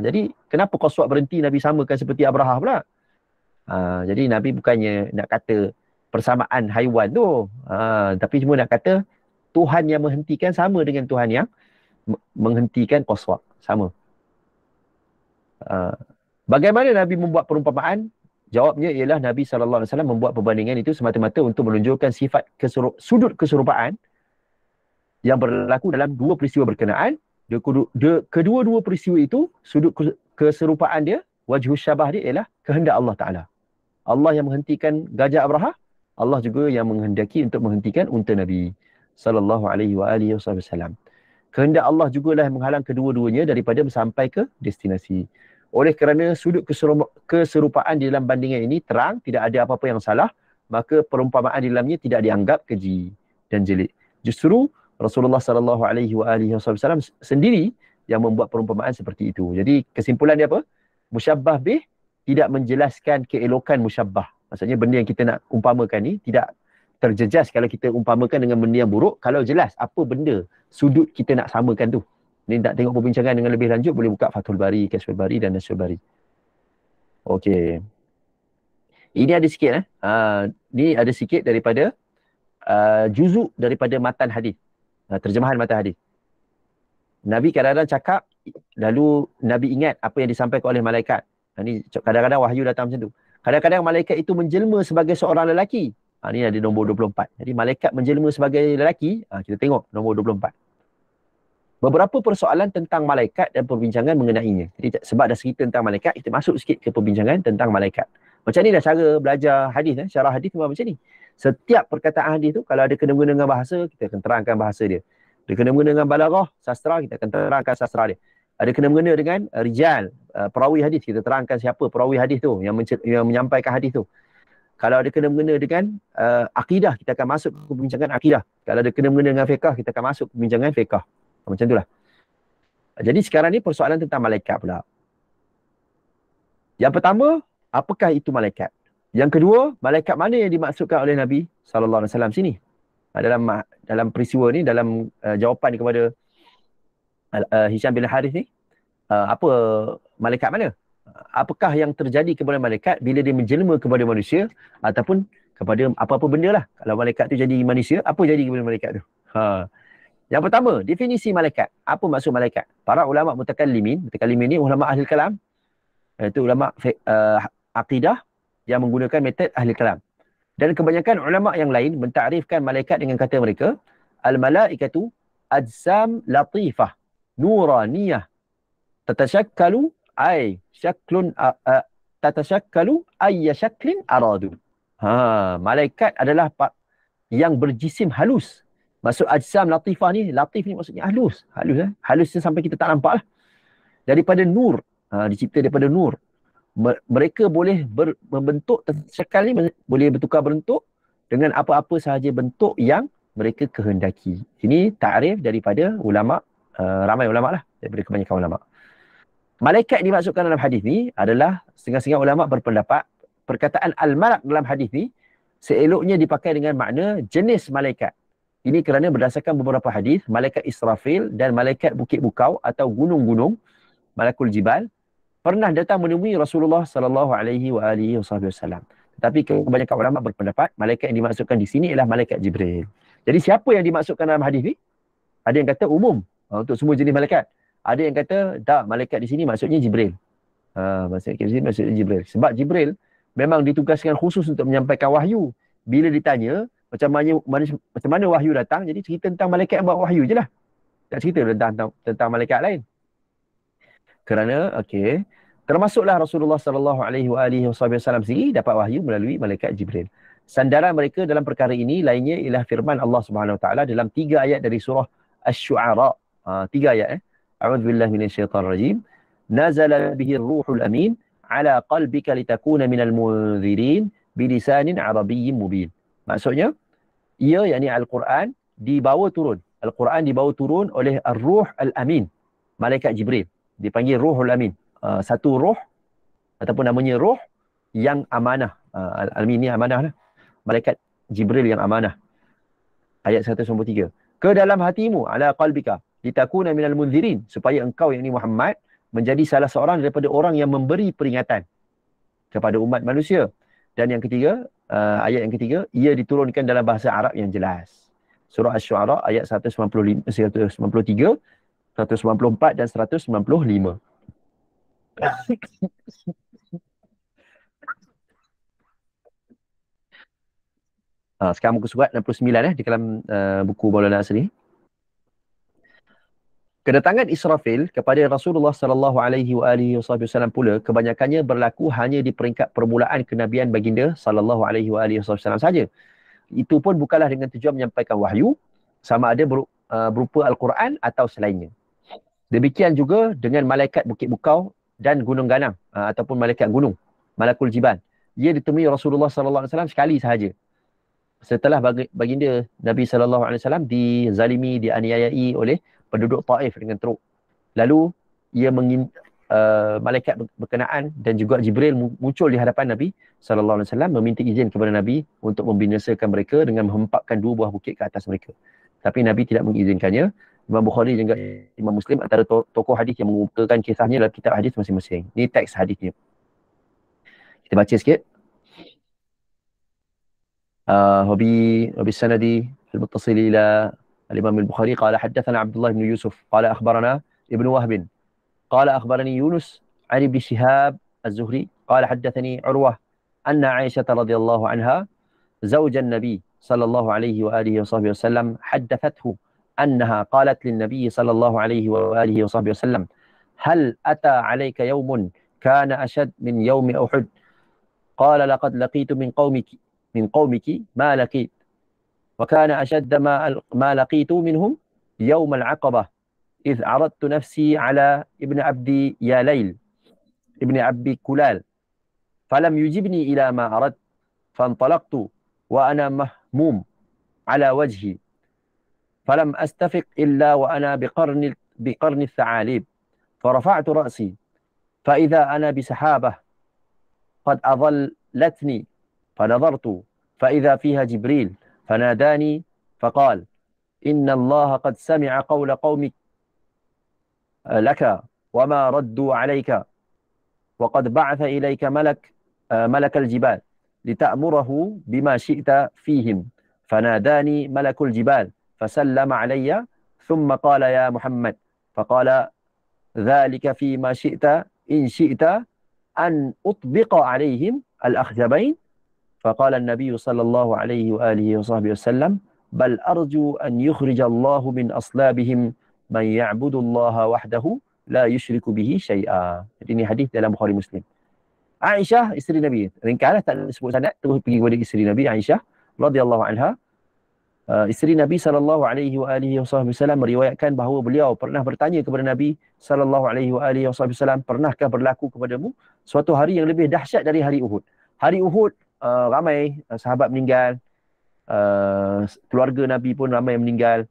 Jadi kenapa Qaswa berhenti Nabi samakan seperti Abrahah pula? Jadi Nabi bukannya nak kata persamaan haiwan tu, tapi cuma nak kata Tuhan yang menghentikan sama dengan Tuhan yang menghentikan Qaswa. Sama. Bagaimana Nabi membuat perumpamaan? Jawabnya ialah Nabi SAW membuat perbandingan itu semata-mata untuk menunjukkan sifat sudut keserupaan yang berlaku dalam dua peristiwa berkenaan. Kedua-dua peristiwa itu, sudut keserupaan dia, wajhus syabah dia ialah kehendak Allah Ta'ala. Allah yang menghentikan Gajah Abraha, Allah juga yang menghendaki untuk menghentikan unta Nabi sallallahu alaihi wa alihi wasallam. Kehendak Allah jugalah yang menghalang kedua-duanya daripada sampai ke destinasi. Oleh kerana sudut keserupaan di dalam bandingan ini terang, tidak ada apa-apa yang salah, maka perumpamaan di dalamnya tidak dianggap keji dan jelik. Justru Rasulullah sallallahu alaihi wa alihi wasallam sendiri yang membuat perumpamaan seperti itu. Jadi kesimpulan dia apa? Musyabbah bih tidak menjelaskan keelokan musyabbah. Maksudnya benda yang kita nak umpamakan ni tidak terjejas kalau kita umpamakan dengan benda yang buruk. Kalau jelas apa benda sudut kita nak samakan tu. Ni nak tengok perbincangan dengan lebih lanjut, boleh buka Fathul Bari, Kashful Bari dan Nasyul Bari. Okey. Ini ada sikit ni ada sikit daripada juzuk daripada matan hadis. Terjemahan matan hadis. Nabi kadang-kadang cakap, lalu Nabi ingat apa yang disampaikan oleh malaikat. Ni kadang-kadang wahyu datang macam tu. Kadang-kadang malaikat itu menjelma sebagai seorang lelaki. Ni ada nombor 24. Jadi malaikat menjelma sebagai lelaki, kita tengok nombor 24. Beberapa persoalan tentang malaikat dan perbincangan mengenainya. Jadi sebab dah cerita tentang malaikat, kita masuk sikit ke perbincangan tentang malaikat. Macam ni dah cara belajar hadis. Syarah hadis memang macam ni. Setiap perkataan hadis tu, kalau ada kena-mengena dengan bahasa, kita akan terangkan bahasa dia. Ada kena-mengena dengan balaghah, sastra, kita akan terangkan sastra dia. Ada kena-mengena dengan rijal, perawi hadis, kita terangkan siapa perawi hadis tu yang menyampaikan hadis tu. Kalau ada kena-mengena dengan akidah, kita akan masuk ke perbincangan akidah. Kalau ada kena-mengena dengan fiqh, kita akan masuk ke perbincangan fiqh. Macam itulah. Jadi sekarang ni persoalan tentang malaikat pula. Yang pertama, apakah itu malaikat? Yang kedua, malaikat mana yang dimaksudkan oleh Nabi sallallahu alaihi wasallam sini? Dalam peristiwa ni, dalam jawapan kepada Hisham bin Harith ni, apa malaikat mana? Apakah yang terjadi kepada malaikat bila dia menjelma kepada manusia ataupun kepada apa-apa benda lah. Kalau malaikat tu jadi manusia, apa jadi kepada malaikat tu? Yang pertama, definisi malaikat. Apa maksud malaikat? Para ulama mutakallimin ni ulama ahli kalam, iaitu ulama akidah yang menggunakan metod ahli kalam. Dan kebanyakan ulama yang lain mentakrifkan malaikat dengan kata mereka, al-malaikatu ajsam latifah nuraniyah tatashakkalu ay syaklun tatashakkalu ayya syaklin aradu. Malaikat adalah yang berjisim halus. Maksud ajsam latifah ni, latif ni maksudnya halus. Halus ni sampai kita tak nampak lah. Daripada nur, dicipta daripada nur. Mereka boleh membentuk, sekali boleh bertukar bentuk dengan apa-apa sahaja bentuk yang mereka kehendaki. Ini takrif daripada ulama, ramai ulama lah, daripada kebanyakan ulama. Malaikat yang dimaksudkan dalam hadis ni adalah, setengah-setengah ulama berpendapat perkataan al-malak dalam hadis ni seeloknya dipakai dengan makna jenis malaikat. Ini kerana berdasarkan beberapa hadis, malaikat Israfil dan malaikat Bukit Bukau atau gunung-gunung, Malakul Jibal, pernah datang menemui Rasulullah sallallahu alaihi wasallam. Tetapi kebanyakan ulama berpendapat malaikat yang dimaksudkan di sini ialah malaikat Jibril. Jadi siapa yang dimaksudkan dalam hadis ni? Ada yang kata umum untuk semua jenis malaikat. Ada yang kata tak, malaikat di sini maksudnya Jibril. Malaikat di sini maksudnya Jibril. Sebab Jibril memang ditugaskan khusus untuk menyampaikan wahyu. Bila ditanya macam mana wahyu datang, jadi cerita tentang malaikat yang bawa wahyu je lah. Tak cerita tentang malaikat lain. Kerana termasuklah Rasulullah sallallahu alaihi wasallam sendiri dapat wahyu melalui malaikat Jibril. Sandaran mereka dalam perkara ini lainnya ialah firman Allah Subhanahu wa taala dalam 3 ayat dari surah Asy-Syu'ara. 3 ayat. A'udzubillahi minasyaitonir rajim. Nazala bihi ar-ruhul amin ala qalbika litakuna minal munzirin bilisanin arabiyyin mubin. Maksudnya, ia yakni Al-Quran dibawa turun. Al-Quran dibawa turun oleh Ar-Ruh Al-Amin, malaikat Jibril. Dipanggil Ruhul Amin. Satu roh ataupun namanya roh yang amanah. Al-Amin ni amanah lah. Malaikat Jibril yang amanah. Ayat 193. Ke dalam hatimu ala qalbika litakuna minal munzirin, supaya engkau yakni Muhammad menjadi salah seorang daripada orang yang memberi peringatan kepada umat manusia. Dan yang ketiga, ayat yang ketiga, ia diturunkan dalam bahasa Arab yang jelas. Surah Asy-Syu'ara ayat 193, 194 dan 195. Sekarang muka surat 69 di dalam buku Maulana Asri. Kedatangan Israfil kepada Rasulullah sallallahu alaihi wasallam pula kebanyakannya berlaku hanya di peringkat permulaan kenabian baginda sallallahu alaihi wasallam saja. Itu pun bukanlah dengan tujuan menyampaikan wahyu, sama ada berupa Al-Quran atau selainnya. Demikian juga dengan malaikat Bukit Bukau dan Gunung Ganang ataupun malaikat gunung, Malakul Jibal. Ia ditemui Rasulullah sallallahu alaihi wasallam sekali sahaja. Setelah baginda Nabi sallallahu alaihi wasallam dizalimi, dianiayai oleh penduduk Taif dengan teruk. Lalu ia malaikat berkenaan dan juga Jibril muncul di hadapan Nabi sallallahu alaihi wasallam meminta izin kepada Nabi untuk membinasakan mereka dengan menghempapkan 2 buah bukit ke atas mereka. Tapi Nabi tidak mengizinkannya. Imam Bukhari dan juga Imam Muslim antara tokoh hadis yang mengumpulkan kisahnya dalam kitab hadis masing-masing. Ini teks hadisnya. Kita baca sikit. وبالسند المتصل إلى الإمام البخاري قال حدثنا عبد الله بن يوسف قال أخبرنا ابن وهب قال أخبرني يونس عن ابن شهاب الزهري قال حدثني عروة أن عائشة رضي الله عنها زوج النبي صلى الله عليه وآله وصحبه وسلم حدثته أنها قالت للنبي صلى الله عليه وآله وصحبه وسلم هل أتى عليك يوم كان أشد من يوم أحد قال لقد لقيت من قومك ما لقيت وكان أشد ما لقيت منهم يوم العقبة إذ عرضت نفسي على ابن عبد ياليل ابن عبد كلال فلم يجبني إلى ما أردت فانطلقت وأنا مهموم على وجهي فلم أستفق إلا وأنا بقرن الثعالب فرفعت رأسي فإذا أنا بسحابة قد أظلتني فنظرت فإذا فيها جبريل فناداني فقال إن الله قد سمع قول قومك لك وما ردوا عليك وقد بعث إليك ملك الجبال لتأمره بما شئت فيهم فناداني ملك الجبال فسلم علي ثم قال يا محمد فقال ذلك فيما شئت إن شئت أن أطبق عليهم الأخشبين فقال النبي صلى الله عليه وآله وصحبه وسلم بل أرجو أن يخرج الله من أصلابهم من يعبد الله وحده لا يشرك به شيئا. Jadi ini hadis dalam Bukhari Muslim. Aisyah isteri Nabi. Ringkaslah tak sebut sanad, terus pergi kepada isteri Nabi Aisyah radhiyallahu anha. Isteri Nabi sallallahu alaihi wa alihi wasallam meriwayatkan bahawa beliau pernah bertanya kepada Nabi sallallahu alaihi wa alihi wasallam, pernahkah berlaku kepadamu suatu hari yang lebih dahsyat dari hari Uhud? Hari Uhud ramai sahabat meninggal, keluarga Nabi pun ramai yang meninggal,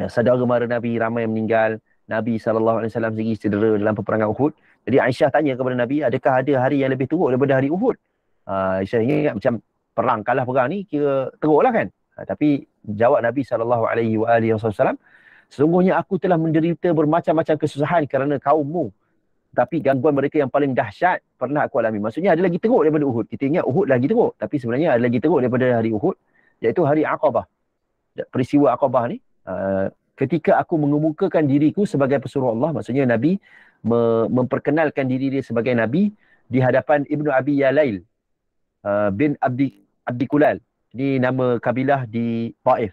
saudara mara Nabi ramai yang meninggal, Nabi SAW sendiri cedera dalam peperangan Uhud. Jadi Aisyah tanya kepada Nabi, adakah ada hari yang lebih teruk daripada hari Uhud? Aisyah ingat macam kalah perang ni kira teruk lah kan. Tapi jawab Nabi SAW, sesungguhnya aku telah menderita bermacam-macam kesusahan kerana kaummu, tapi gangguan mereka yang paling dahsyat pernah aku alami. Maksudnya ada lagi teruk daripada Uhud. Kita ingat Uhud lagi teruk, tapi sebenarnya ada lagi teruk daripada hari Uhud, iaitu hari Aqabah. Peristiwa Aqabah ni, ketika aku mengemukakan diriku sebagai pesuruh Allah, maksudnya Nabi memperkenalkan diri dia sebagai Nabi di hadapan Ibnu Abi Yalail bin Abdi Kulal. Ini nama kabilah di Taif.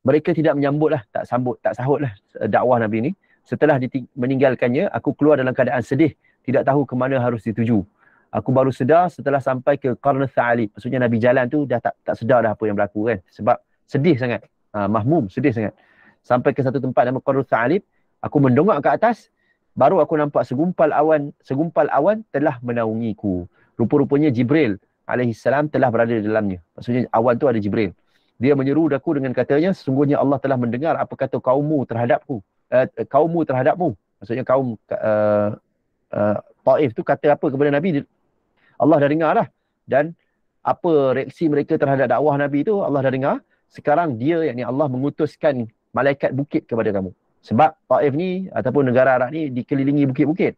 Mereka tidak menyambut lah, tak sahut lah dakwah Nabi ni. Setelah meninggalkannya, aku keluar dalam keadaan sedih, tidak tahu ke mana harus dituju. Aku baru sedar setelah sampai ke Qarn Tha'alib. Maksudnya Nabi jalan tu dah tak sedar dah apa yang berlaku kan. Sebab sedih sangat. Mahmum, sedih sangat. Sampai ke satu tempat nama Qarn Tha'alib, aku mendongak ke atas, baru aku nampak segumpal awan telah menaungiku. Rupa-rupanya Jibril alaihissalam telah berada di dalamnya. Maksudnya awan tu ada Jibril. Dia menyeru aku dengan katanya, sesungguhnya Allah telah mendengar apa kata kaummu terhadapmu. Maksudnya kaum Taif tu kata apa kepada Nabi, Allah dah dengar lah. Dan apa reaksi mereka terhadap dakwah Nabi tu Allah dah dengar. Sekarang dia, yakni Allah, mengutuskan malaikat bukit kepada kamu. Sebab Taif ni ataupun negara Arab ni dikelilingi bukit-bukit.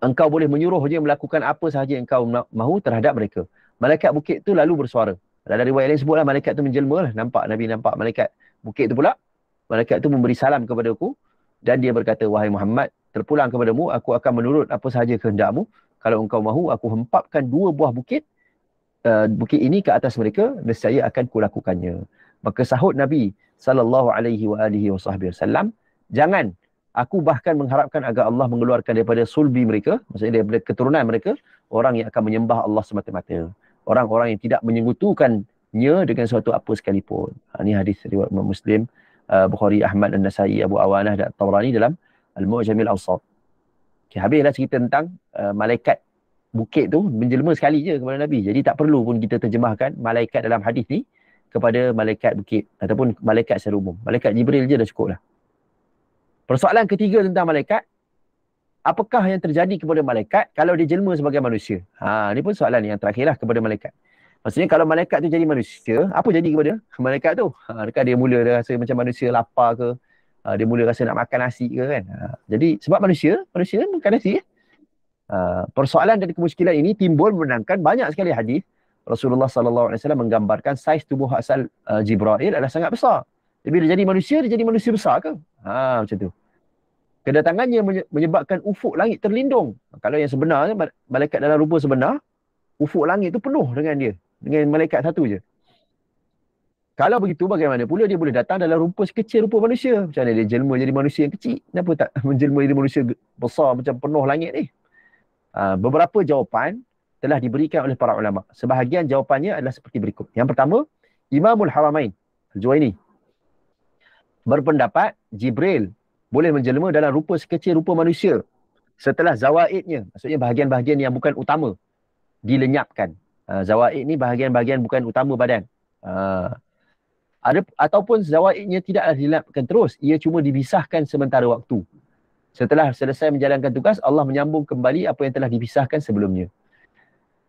Engkau boleh menyuruh dia melakukan apa sahaja yang engkau mahu terhadap mereka. Malaikat bukit tu lalu bersuara. Dalam riwayat lain sebutlah malaikat tu menjelma lah. Nabi nampak malaikat bukit tu pula. Malaikat itu memberi salam kepada aku dan dia berkata, wahai Muhammad, terpulang kepadamu, aku akan menurut apa sahaja kehendakmu. Kalau engkau mahu, aku hempapkan 2 buah bukit ini ke atas mereka, nescaya akan kulakukannya. Maka sahut Nabi sallallahu alaihi wa alihi wasallam, jangan aku bahkan mengharapkan agar Allah mengeluarkan daripada sulbi mereka, maksudnya daripada keturunan mereka, orang yang akan menyembah Allah semata-mata. Orang-orang yang tidak menyekutukannya dengan suatu apa sekalipun. Ini hadis riwayat Imam Muslim, Bukhari, Ahmad, An-Nasai, Abu Awanah dan Tabrani dalam Al-Mu'jamil Awsat. Okay, habislah cerita tentang malaikat bukit tu menjelma sekali je kepada Nabi. Jadi tak perlu pun kita terjemahkan malaikat dalam hadis ni kepada malaikat bukit ataupun malaikat secara umum. Malaikat Jibril je dah cukup lah. Persoalan ketiga tentang malaikat, apakah yang terjadi kepada malaikat kalau dia jelma sebagai manusia? Ni pun soalan yang terakhirlah kepada malaikat. Maksudnya kalau malaikat tu jadi manusia, apa jadi kepada malaikat tu? Adakah dia mula dia rasa macam manusia lapar ke? Dia mula rasa nak makan nasi ke kan? Jadi sebab manusia makan nasi. Persoalan dan kemusykilan ini timbul menangkan banyak sekali hadis Rasulullah SAW menggambarkan saiz tubuh asal Jibril adalah sangat besar. Jadi bila jadi manusia besar ke? Macam tu. Kedatangannya menyebabkan ufuk langit terlindung. Kalau yang sebenarnya, malaikat dalam rupa sebenar, ufuk langit tu penuh dengan dia. Dengan malaikat satu je. Kalau begitu, bagaimana pula dia boleh datang dalam rupa sekecil rupa manusia? Macam mana dia jelma jadi manusia yang kecil? Kenapa tak menjelma jadi manusia besar macam penuh langit ni? Beberapa jawapan telah diberikan oleh para ulama. Sebahagian jawapannya adalah seperti berikut. Yang pertama, Imamul Haramain Al-Juwaini berpendapat Jibril boleh menjelma dalam rupa sekecil rupa manusia setelah zawaidnya, maksudnya bahagian-bahagian yang bukan utama, dilenyapkan. Zawaid ni bahagian-bahagian bukan utama badan. Ataupun zawaidnya tidaklah dilenyapkan terus, ia cuma dipisahkan sementara waktu. Setelah selesai menjalankan tugas, Allah menyambung kembali apa yang telah dipisahkan sebelumnya.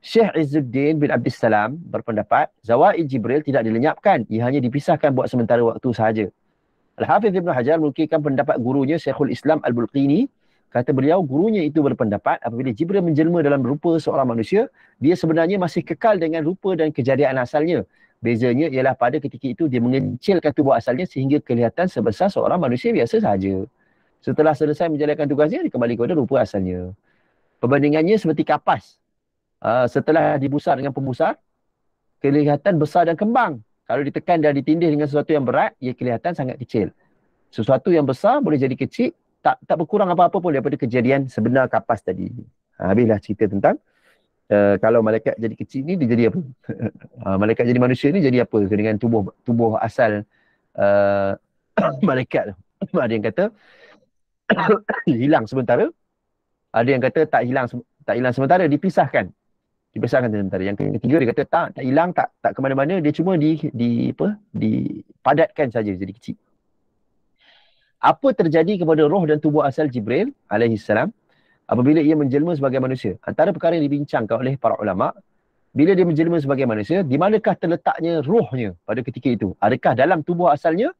Syekh Izzuddin bin Abdus Salam berpendapat, zawaid Jibril tidak dilenyapkan, ia hanya dipisahkan buat sementara waktu sahaja. Al-Hafiz Ibn Hajar menukilkan pendapat gurunya Syekhul Islam Al-Bulqini. Kata beliau, gurunya itu berpendapat apabila Jibril menjelma dalam rupa seorang manusia, dia sebenarnya masih kekal dengan rupa dan kejadian asalnya. Bezanya ialah pada ketika itu dia mengecilkan tubuh asalnya sehingga kelihatan sebesar seorang manusia biasa sahaja. Setelah selesai menjalankan tugasnya, dia kembali kepada rupa asalnya. Perbandingannya seperti kapas. Setelah dibusar dengan pembusar, kelihatan besar dan kembang. Kalau ditekan dan ditindih dengan sesuatu yang berat, ia kelihatan sangat kecil. Sesuatu yang besar boleh jadi kecil, tak berkurang apa-apa pun daripada kejadian sebenar kapas tadi. Habislah cerita tentang kalau malaikat jadi kecil ni, dia jadi apa? Malaikat jadi manusia ni jadi apa dengan tubuh asal malaikat tu? Ada yang kata hilang sementara, ada yang kata tak hilang sementara, dipisahkan sementara. Yang ketiga dia kata tak hilang, tak ke mana-mana, dia cuma dipadatkan saja jadi kecil. Apa terjadi kepada roh dan tubuh asal Jibril alaihi salam apabila ia menjelma sebagai manusia? Antara perkara yang dibincangkan oleh para ulama, bila dia menjelma sebagai manusia, di manakah terletaknya rohnya pada ketika itu? Adakah dalam tubuh asalnya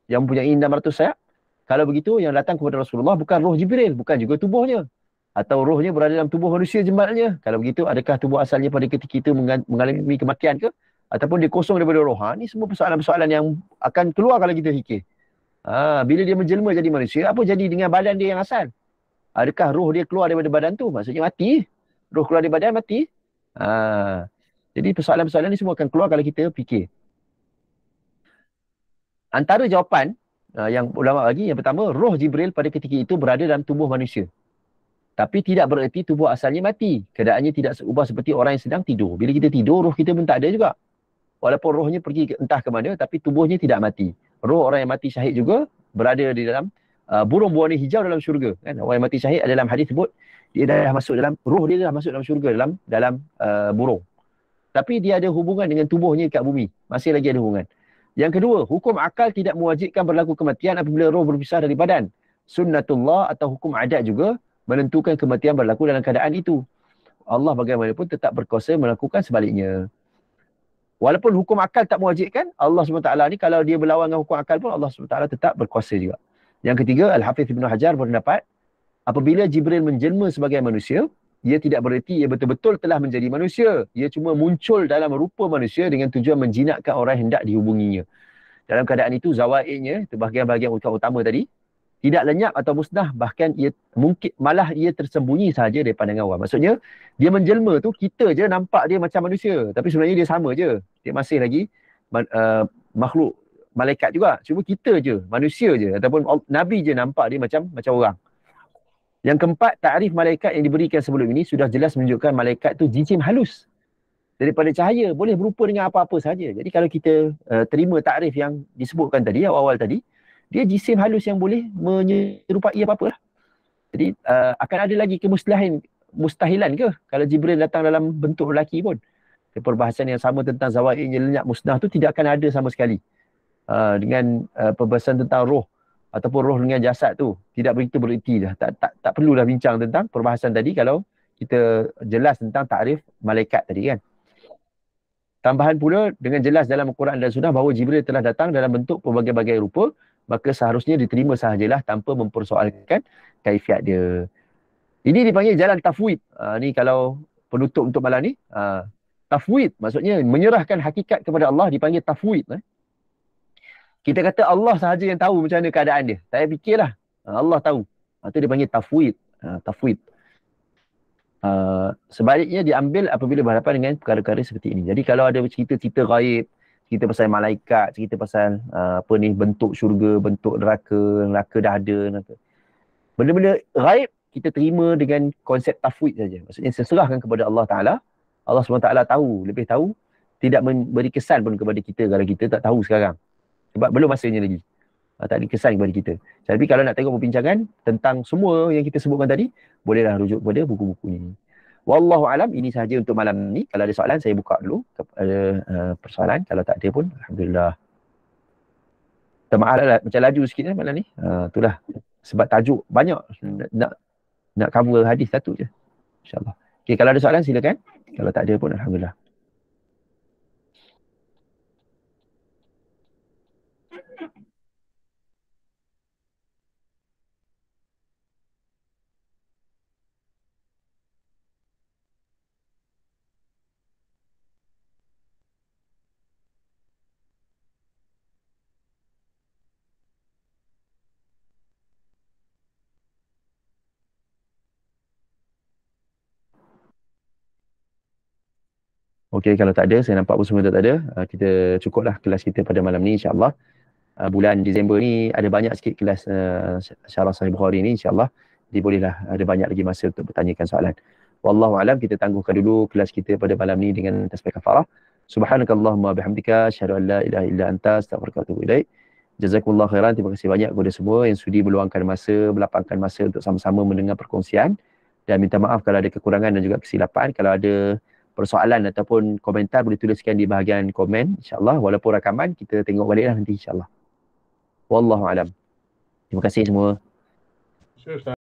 yang mempunyai 600 sayap? Kalau begitu, yang datang kepada Rasulullah bukan roh Jibril, bukan juga tubuhnya. Atau rohnya berada dalam tubuh manusia jemaatnya. Kalau begitu, adakah tubuh asalnya pada ketika itu mengalami kematian ke? Ataupun dia kosong daripada roh? Ini semua persoalan-persoalan yang akan keluar kalau kita fikir. Bila dia menjelma jadi manusia, apa jadi dengan badan dia yang asal? Adakah roh dia keluar daripada badan tu? Maksudnya mati. Roh keluar dari badan, mati. Jadi persoalan-persoalan ni semua akan keluar kalau kita fikir. Antara jawapan yang ulama bagi, yang pertama, roh Jibril pada ketika itu berada dalam tubuh manusia. Tapi tidak bererti tubuh asalnya mati. Keadaannya tidak seubah seperti orang yang sedang tidur. Bila kita tidur, roh kita pun tak ada juga. Walaupun rohnya pergi entah ke mana, tapi tubuhnya tidak mati. Roh orang yang mati syahid juga berada di dalam burung berwarna hijau dalam syurga. Kan? Orang yang mati syahid dalam hadis sebut, dia dah masuk dalam, roh dia dah masuk dalam syurga, dalam burung. Tapi dia ada hubungan dengan tubuhnya kat bumi. Masih lagi ada hubungan. Yang kedua, hukum akal tidak mewajibkan berlaku kematian apabila roh berpisah dari badan. Sunnatullah atau hukum adat juga menentukan kematian berlaku dalam keadaan itu. Allah bagaimanapun tetap berkuasa melakukan sebaliknya. Walaupun hukum akal tak mewajibkan, Allah SWT ni kalau dia berlawan dengan hukum akal pun, Allah SWT tetap berkuasa juga. Yang ketiga, Al-Hafiz Ibn Hajar berpendapat, apabila Jibril menjelma sebagai manusia, ia tidak bererti ia betul-betul telah menjadi manusia. Ia cuma muncul dalam rupa manusia dengan tujuan menjinakkan orang yang hendak dihubunginya. Dalam keadaan itu, zawaidnya, itu bahagian-bahagian utama tadi, tidak lenyap atau musnah, bahkan ia mungkin malah ia tersembunyi sahaja dari pandangan orang. Maksudnya, dia menjelma tu, kita je nampak dia macam manusia. Tapi sebenarnya dia sama je. Dia masih lagi makhluk malaikat juga. Cuma kita je, manusia je ataupun Nabi je nampak dia macam orang. Yang keempat, takrif malaikat yang diberikan sebelum ini sudah jelas menunjukkan malaikat tu jisim halus. Daripada cahaya boleh berupa dengan apa-apa saja. Jadi kalau kita terima takrif yang disebutkan tadi, awal-awal tadi, dia jisim halus yang boleh menyerupai apa-apa lah. Jadi akan ada lagi mustahilan ke kalau Jibril datang dalam bentuk lelaki pun. Perbahasan yang sama tentang zawaid yang lenyap musnah tu tidak akan ada sama sekali. Dengan perbahasan tentang roh ataupun roh dengan jasad tu tidak begitu bererti dah. Tak perlulah bincang tentang perbahasan tadi kalau kita jelas tentang takrif malaikat tadi kan. Tambahan pula dengan jelas dalam Al-Quran dan Sunnah bahawa Jibril telah datang dalam bentuk berbagai-bagai rupa, maka seharusnya diterima sahajalah tanpa mempersoalkan kaifiat dia. Ini dipanggil jalan tafwid. Ni kalau penutup untuk malam ni. Tafwid maksudnya menyerahkan hakikat kepada Allah dipanggil tafwid. Kita kata Allah sahaja yang tahu macam mana keadaan dia. Tak payah fikirlah. Allah tahu. Itu dipanggil tafwid. Tafwid. Sebaliknya diambil apabila berhadapan dengan perkara-perkara seperti ini. Jadi kalau ada cerita-cerita gaib, cerita pasal malaikat, cerita pasal bentuk syurga, bentuk neraka dah ada. Benda-benda gaib kita terima dengan konsep tafwid saja. Maksudnya seserahkan kepada Allah Ta'ala. Allah SWT tahu, lebih tahu, tidak memberi kesan pun kepada kita kalau kita tak tahu sekarang. Sebab belum masanya lagi. Tak ada kesan kepada kita. Tapi kalau nak tengok perbincangan tentang semua yang kita sebutkan tadi, bolehlah rujuk kepada buku-buku ni. Wallahu alam, ini sahaja untuk malam ni. Kalau ada soalan, saya buka dulu kepada persoalan. Kalau tak ada pun, Alhamdulillah. Maaf lah, macam laju sikit malam ni. Itulah. Sebab tajuk banyak. Nak cover hadis satu je. InsyaAllah. Okay, kalau ada soalan, silakan. Kalau tak ada pun, Alhamdulillah. Okey, kalau tak ada, saya nampak pun semua tak ada. Kita cukuplah kelas kita pada malam ni insya-Allah. Bulan Disember ni ada banyak sikit kelas Syarah Sahih Bukhari ni insya-Allah. Jadi bolehlah ada banyak lagi masa untuk bertanyakan soalan. Wallahu alam, kita tangguhkan dulu kelas kita pada malam ni dengan tasbih kafarah. Subhanakallahumma bihamdika asyhadu an la ilaha illa anta astaghfiruka wa atubu ilaik. Jazakumullah khairan. Terima kasih banyak kepada semua yang sudi meluangkan masa, melapangkan masa untuk sama-sama mendengar perkongsian, dan minta maaf kalau ada kekurangan dan juga kesilapan. Kalau ada persoalan ataupun komentar boleh tuliskan di bahagian komen insya-Allah, walaupun rakaman kita tengok baliklah nanti insya-Allah. Wallahu alam. Terima kasih semua.